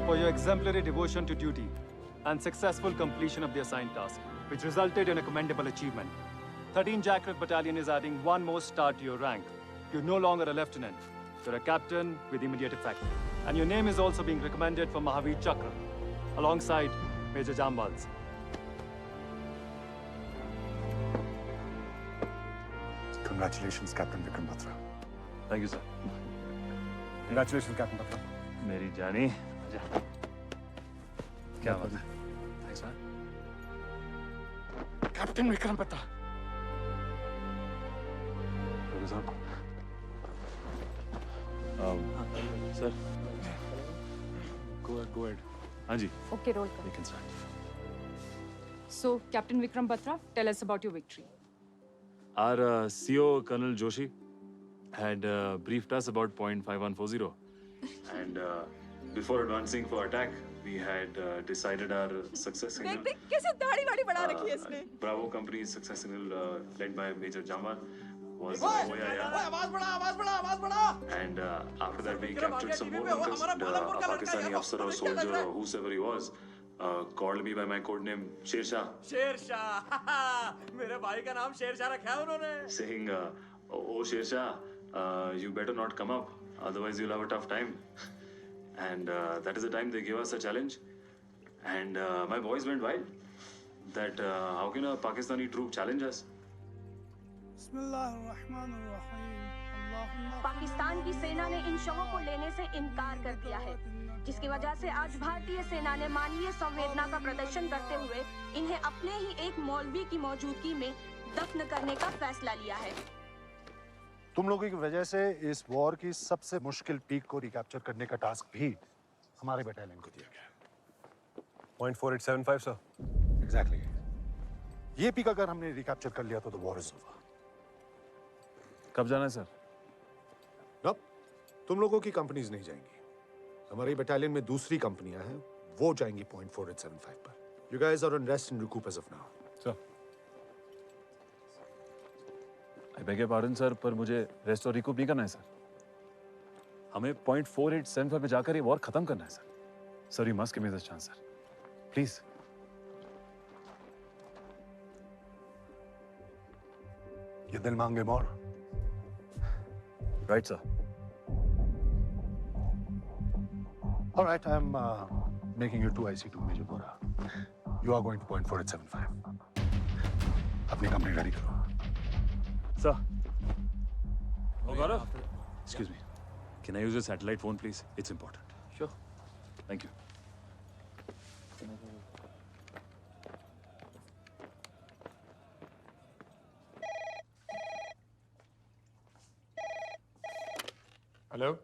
For your exemplary devotion to duty and successful completion of the assigned task, which resulted in a commendable achievement. 13 Jackrath Battalion is adding one more star to your rank. You're no longer a lieutenant. You're a captain with immediate effect. And your name is also being recommended for Mahavir Chakra, alongside Major Jambal's. Congratulations, Captain Vikram Batra. Thank you, sir. Congratulations, Captain Batra. मेरी जानी. क्या बात है? Thanks, man. Captain Vikram Batra. Sir. Go ahead. हाँ जी. Okay, roll. We can start. So, Captain Vikram Batra, tell us about your victory. Our CO, Colonel Joshi, had briefed us about point 5140. And before advancing for attack, we had decided our success signal. देख कैसे दाढ़ी वाड़ी बढ़ा रखी है इसने. Bravo Company's success signal led by Major Jamwal was and after that we captured some more bunkers. A Pakistani officer or soldier or whosoever he was called me by my code name Shershah. Sher Shah मेरे भाई का नाम शेरशाह रखा है उन्होंने. Saying, oh Shershah, you better not come up, otherwise you'll have a tough time. And that is the time they gave us a challenge. And my boys went wild. That how can a Pakistani troop challenge us? Pakistan की सेना ने इन शवों को लेने से इनकार कर दिया है, जिसकी वजह से आज भारतीय सेना ने मानवीय संवेदना का प्रदर्शन करते हुए इन्हें अपने ही एक मौलवी की मौजूदगी में दफन करने का फैसला लिया है. तुम लोगों की वजह से इस वॉर की सबसे मुश्किल पीक को रिकैप्चर करने का टास्क भी हमारे बटालियन को दिया गया. Point 4875 sir. एग्जैक्टली. ये पीक अगर हमने रिकैप्चर कर लिया तो द वॉर इज ओवर. कब जाना है सर? अब तुम लोगों की कंपनीज नहीं जाएंगी. हमारी बटालियन में दूसरी कंपनियां हैं, वो जाएंगी point 4875 पर. You guys are on rest and recoup as of now. Sir. I beg your pardon sir, पर मुझे रेस्ट और रिकूप नहीं करना है सर. हमें point 4875 पे जाकर ये वॉर खत्म करना है sir. Sir, you must give me this chance sir. Please. ये दिल मांगे मोर. Right sir. All right, I'm making you 2 IC2 Major Bora. You are going to point 4875. अपनी कंपनी रेडी करो. Sir. Oh, Gaurav. Excuse me. Can I use your satellite phone, please? It's important. Sure. Thank you. Hello?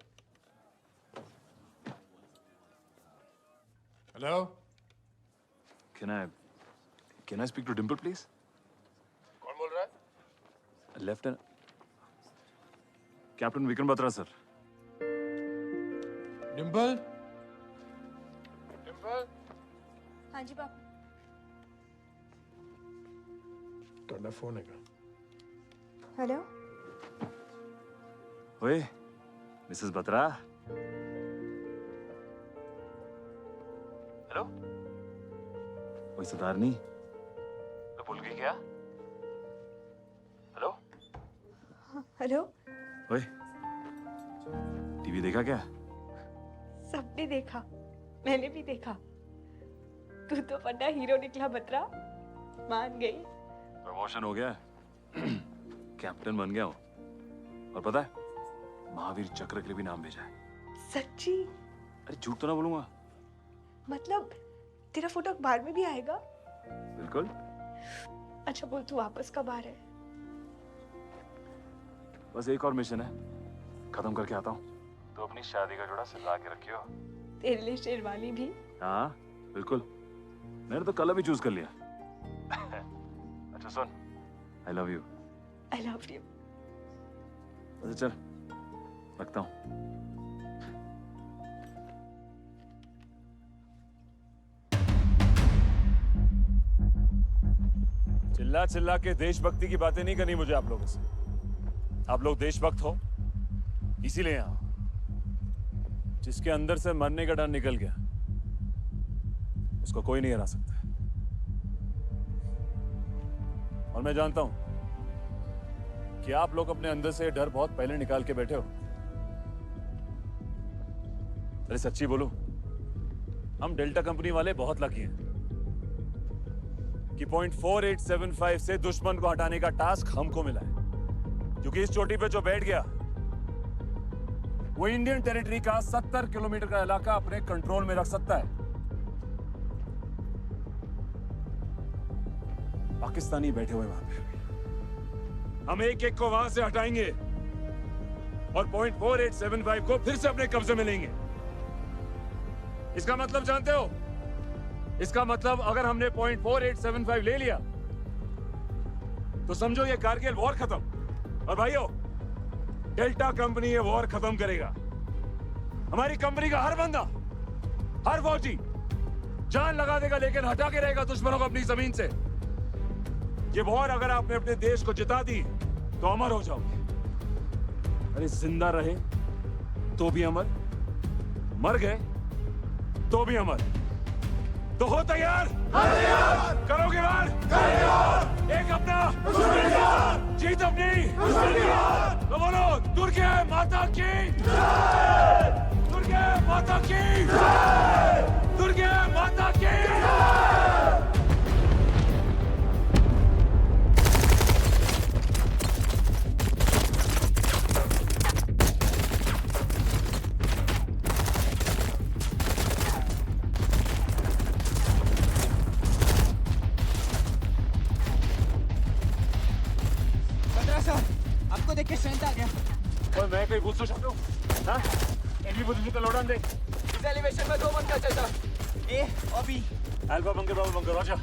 Hello? Can I speak to Dimple, please? कौन बोल रहा है? Lieutenant Captain Vikram Batra, sir. Dimple? Dimple? हाँ जी पापा. ਤੁਹਾਡਾ phone ਹੈਗਾ. Hello. ओए, Mrs. Batra. Hello. ओए सरदारनी. तो भूल गई क्या? हेलो. हेलो. ओए. टीवी देखा क्या? सबने देखा, मैंने भी देखा. तू तो बड़ा हीरो निकला बत्रा. मान गई. प्रमोशन हो गया. कैप्टन बन गया हूँ. और पता है, महावीर चक्र के लिए भी नाम भेजा है. सच्ची? अरे झूठ तो ना बोलूंगा। मतलब तेरा फोटो अखबार में भी आएगा? बिल्कुल। अच्छा बोल, तू वापस कब आ रहा है? बस एक और मिशन है, खत्म करके आता हूँ। तो अपनी शादी का जोड़ा सजा के रखियो। तेरे लिए शेरवानी भी? हाँ बिल्कुल, मैंने तो कलर भी चूज कर लिया। अच्छा सुन, I love you. I love you. अच्छा चल, रखता हूँ। चिल्ला चिल्ला के देशभक्ति की बातें नहीं करनी मुझे आप लोगों से। आप लोग देशभक्त हो इसीलिए यहां। जिसके अंदर से मरने का डर निकल गया उसको कोई नहीं हरा सकता। और मैं जानता हूं कि आप लोग अपने अंदर से डर बहुत पहले निकाल के बैठे हो। अरे सच्ची बोलूं, हम डेल्टा कंपनी वाले बहुत लकी हैं कि पॉइंट 4875 से दुश्मन को हटाने का टास्क हमको मिला है। क्योंकि इस चोटी पे जो बैठ गया वो इंडियन टेरिटरी का 70 किलोमीटर का इलाका अपने कंट्रोल में रख सकता है। पाकिस्तानी बैठे हुए वहां पे, हम एक एक को वहां से हटाएंगे और पॉइंट 4875 को फिर से अपने कब्जे में लेंगे। इसका मतलब जानते हो? इसका मतलब अगर हमने पॉइंट 4875 ले लिया तो समझो ये कारगिल वॉर खत्म। और भाइयों, डेल्टा कंपनी ये वॉर खत्म करेगा। हमारी कंपनी का हर बंदा, हर फौजी जान लगा देगा लेकिन हटा के रहेगा दुश्मनों को अपनी जमीन से। ये वॉर अगर आपने अपने देश को जिता दी तो अमर हो जाओगे। अरे जिंदा रहे तो भी अमर, मर गए तो भी अमर। तो हो तैयार? करोगे वार? एक अपना, जीत अपनी। तो बोलो, दुर्गे माता की, दुर्गे माता की, दुर्गे माता की। आपको देख के स्ट्रेंथ आ गया। और मैं कहीं पूछ तो सकता हूँ? हाँ? एनवी पोजीशन पे लौटान दे। इस एलिवेशन में 2 बंकर चलता। ए और B. Alpha bunker, bravo bunker, रोजा।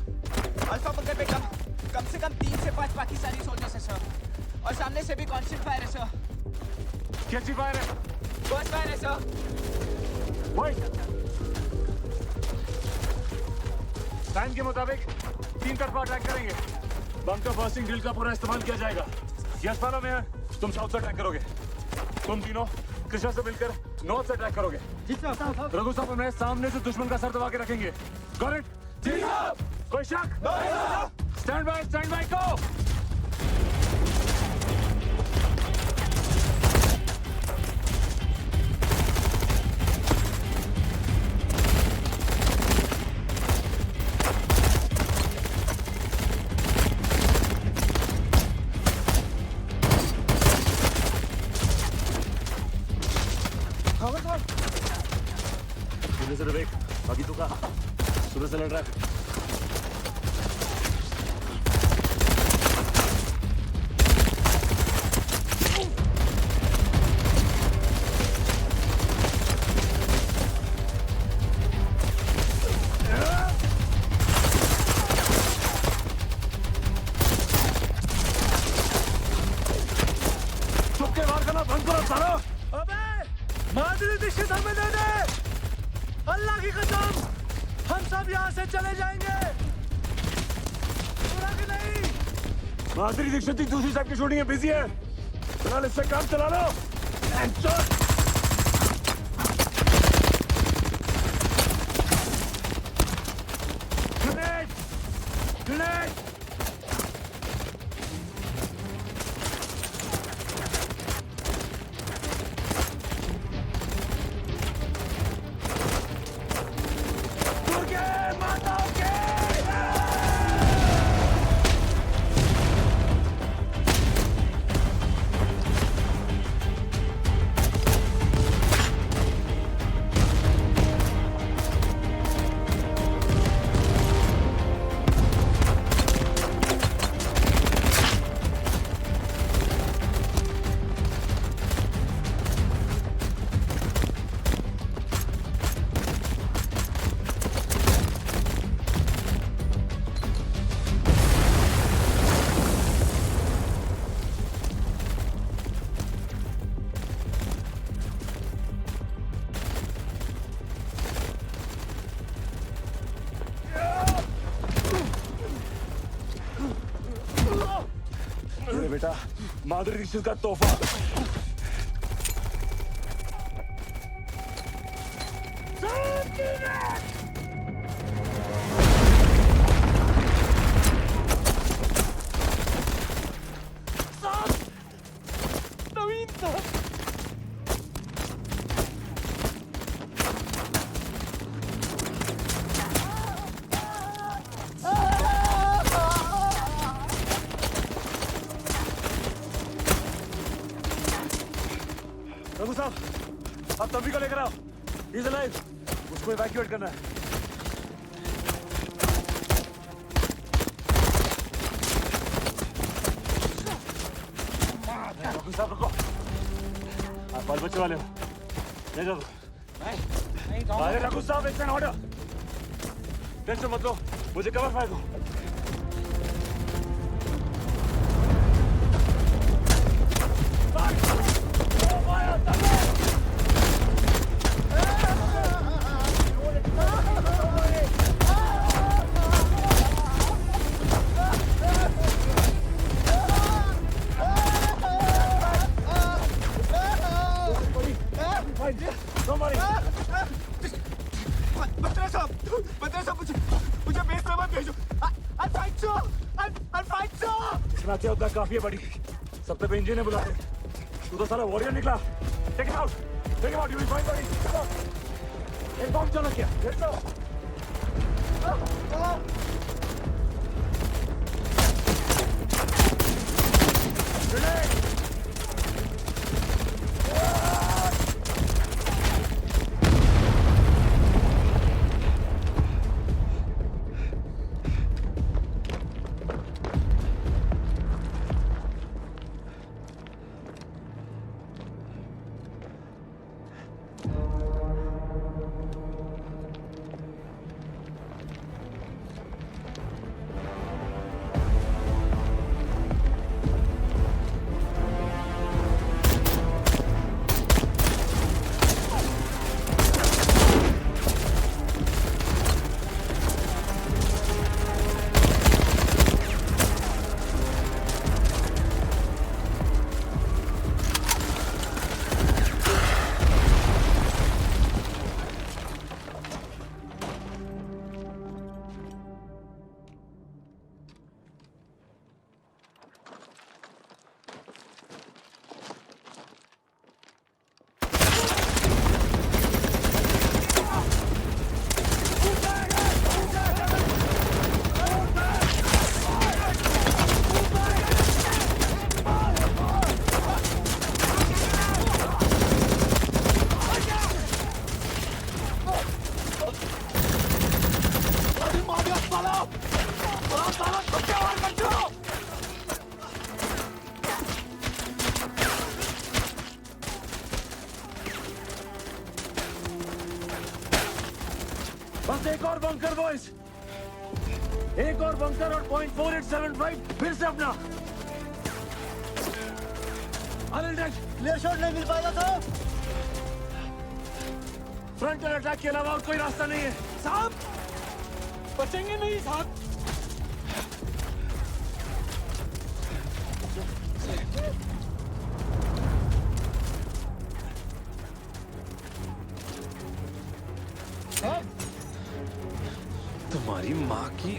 अल्फा बंकर पे कम से कम 3 से 5 पाकिस्तानी सोल्जर्स हैं सर। और सामने से भी कॉन्स्टेंट फायर है सर। कैसी फायर है? बस फायर है सर। टाइम के मुताबिक 3 तरफा अटैक करेंगे। बंकर बर्स्टिंग ड्रिल का पूरा इस्तेमाल किया जाएगा। यस फॉलो मी, तुम साउथ से अटैक करोगे। तुम तीनों कृष्णा से मिलकर नॉर्थ से अटैक करोगे। रघु साहब हमें सामने से दुश्मन का सर दबा के रखेंगे। Got it? कोई शक? स्टैंड बाय गो। से देख, बाकी तो का सुबह से लड़ रहा है। चुपके वार करना बंद करो सालो। अबे माधुरी दीक्षित हमें दे दे। अल्लाह की कसम, हम सब यहाँ से चले जाएंगे। सुना कि नहीं? माधुरी दीक्षित की दूसरी साइड की शूटिंग है, बिजी है। फिलहाल इससे काम चला लो। ग्रेनेड! ग्रेनेड! ये बेटा माधुरी दीक्षित का तोहफा। नवीन साहब रघु साहब, आप तभी को लेकर आओ। He's alive. उसको इवैक्यूएट करना है। रघु साहब रुको। आप बाल बच्चे वाले हो, ले जाओ। अरे रघु साहब, इट्स एन ऑर्डर। टेंशन मत लो, मुझे कवर फायर दो। उतना काफी है बड़ी, सब पे इंजन है बुलाते। तू तो साला वॉरियर निकला। Take it out, you will find body. एक बॉम्ब चला क्या? Let's go. बस एक और बंकर बॉयज, एक और बंकर और .4875 फिर से अपना। क्लियर शॉट नहीं मिल पाएगा तो फ्रंटल अटैक के अलावा और कोई रास्ता नहीं है। साहब बचेंगे नहीं साहब। तुम्हारी माँ की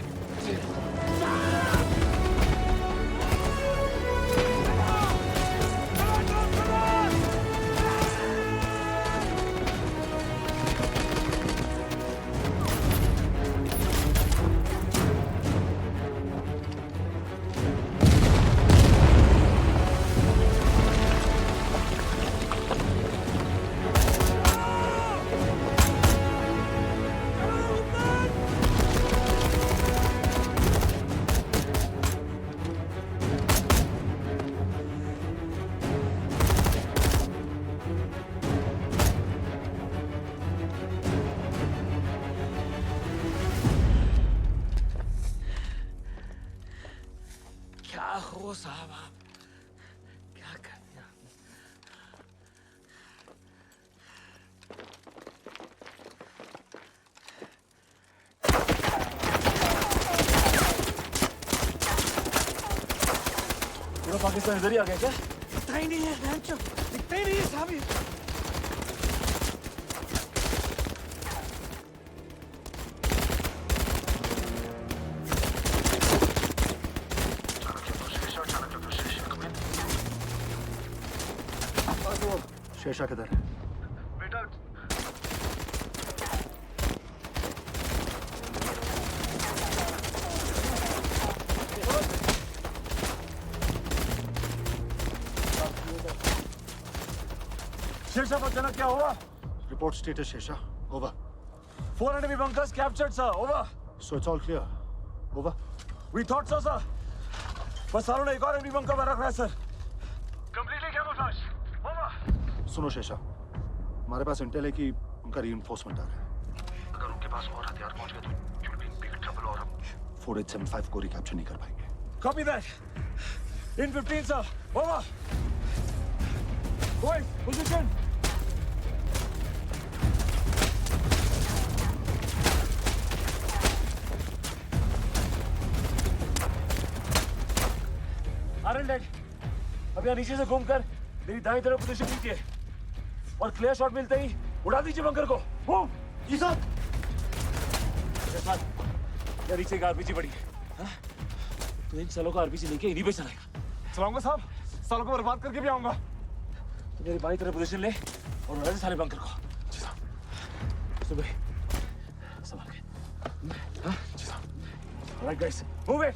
हो साहब, आप क्या कर दिया? पूरा पाकिस्तान इधर ही आ गया क्या? दिखता ही नहीं है, दिखता ही नहीं है साहब ये। शेषा किधर है? बेटा शेषा पर अचानक क्या हुआ? Report status Shesha over 4 enemy bunkers captured, sir. Over. So it's all clear. Over. We thought so, sir. बस सालों ने एक और enemy bunker में रख रहा है, sir. Completely camouflage. Over. सुनो शेषा, हमारे पास इंटेल है कि उनका रीइंफोर्समेंट आ गया है। अगर उनके पास और हथियार पहुंच गए तो you'll be in big trouble और हम 4875 को रिकैप्चर नहीं कर पाएंगे। Copy that. In 15, sir. Over. Boys, position. आरन डेड। अब यहाँ नीचे से घूमकर मेरी दाईं तरफ पोजीशन लीजिए और क्लियर शॉट मिलते ही उड़ा दीजिए बंकर को। मूव। जी सर। यार नीचे एक आरपीजी पड़ी है। हाँ? तो इन सालों का आरपीजी लेके इन्हीं पे चलाएगा। चलाऊंगा साहब, सालों को बर्बाद करके भी आऊंगा। तो मेरी बाईं तरफ पोजीशन ले और उड़ा दे सारे बंकर को। जी साहब। सुबह संभाल के। हाँ? जी साहब। Alright guys, move it.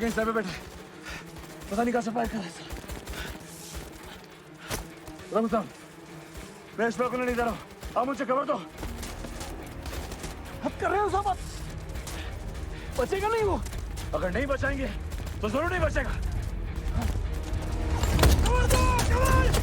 कहीं पे बैठे पता नहीं कहां से फायर कर रहा है। रमजान, मैं इस पर नहीं दे रहा हूं, आप मुझे खबर दो। हद कर रहे हो साहब, बचेगा नहीं वो। अगर नहीं बचाएंगे तो जरूर नहीं बचेगा। खबर दो, खबर।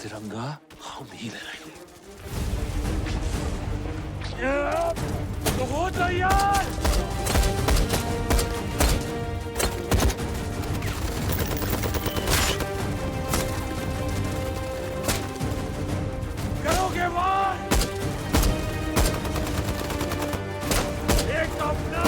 तिरंगा हम ही लहराएंगे। तो हो तैयार। करोगे वार। एक अपना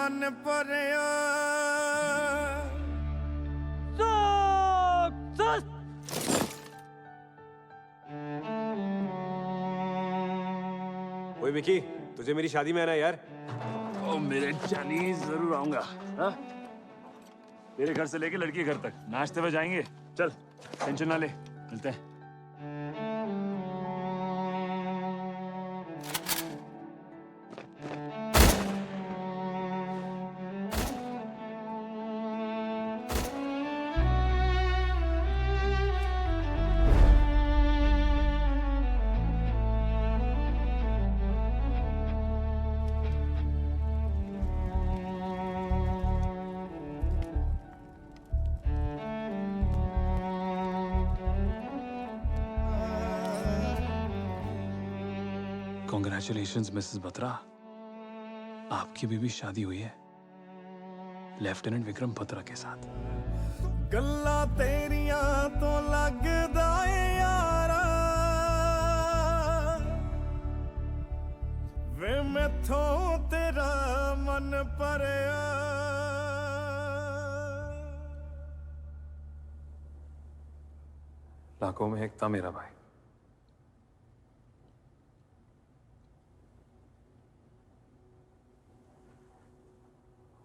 मन परया ओए विकी, तुझे मेरी शादी में आना है यार। ओ मेरे चालीस जरूर आऊंगा। हाँ? तेरे घर से लेके लड़की के घर तक नाश्ते में जाएंगे। चल टेंशन ना ले, मिलते हैं। कॉन्ग्रेचुलेशंस मिसेस बत्रा, आपकी भी शादी हुई है लेफ्टिनेंट विक्रम बत्रा के साथ। गल्ला तेरिया तो लगदा है यारा वे मैथों तेरा मन परया। लाखों में एक था मेरा भाई।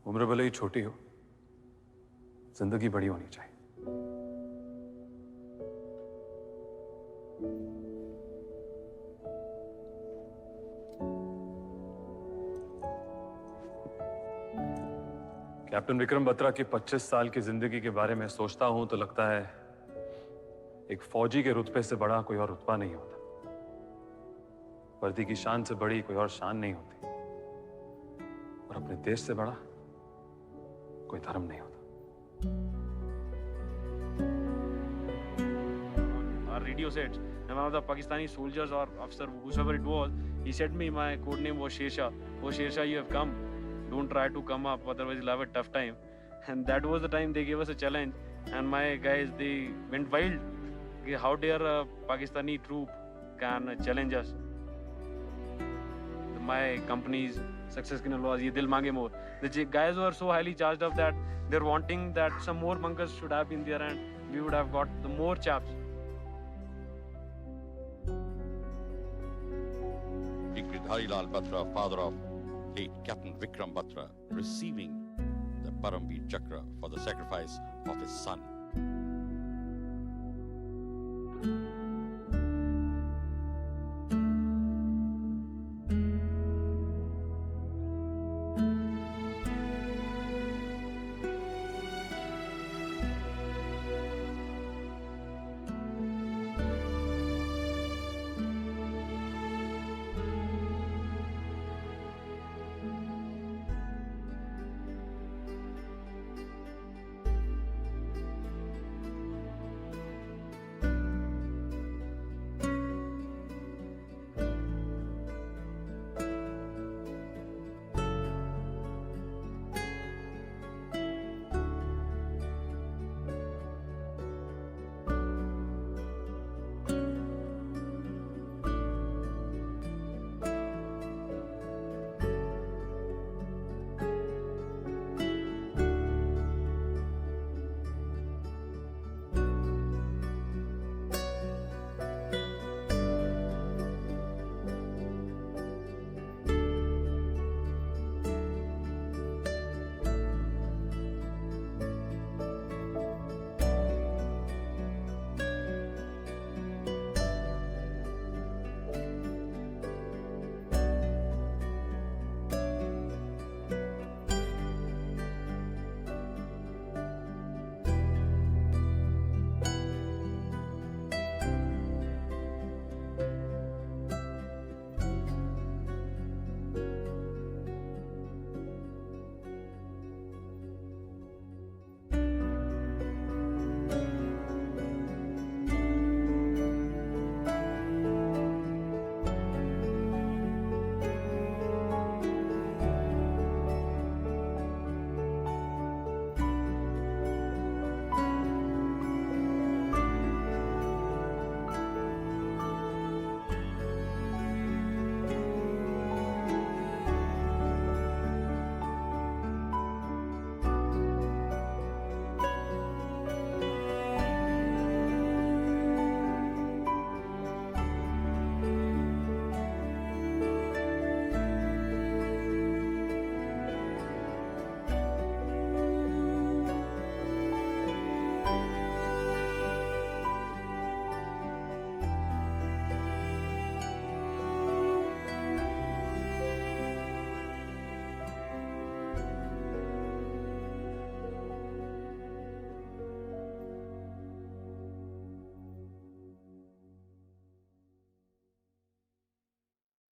उम्र भले ही छोटी हो, जिंदगी बड़ी होनी चाहिए। कैप्टन विक्रम बत्रा की 25 साल की जिंदगी के बारे में सोचता हूं तो लगता है एक फौजी के रुतबे से बड़ा कोई और रुतबा नहीं होता। वर्दी की शान से बड़ी कोई और शान नहीं होती, और अपने देश से बड़ा कोई धर्म नहीं होता। Our radio sets, and one of the Pakistani soldiers or officer, whoever it was, he said me my code name was Shersha. Oh Shersha, you have come. Don't try to come up, otherwise you'll have a tough time. And that was the time they gave us a challenge, and my guys, they went wild. How dare a Pakistani troop can challenge us? My company's success can allow ye dil mange more. The guys were so highly charged up that they're wanting that some more bunkers should have been there, and we would have got the more chaps. Digridhari Lal Batra, father of late Captain Vikram Batra, receiving the Paramveer Chakra for the sacrifice of his son.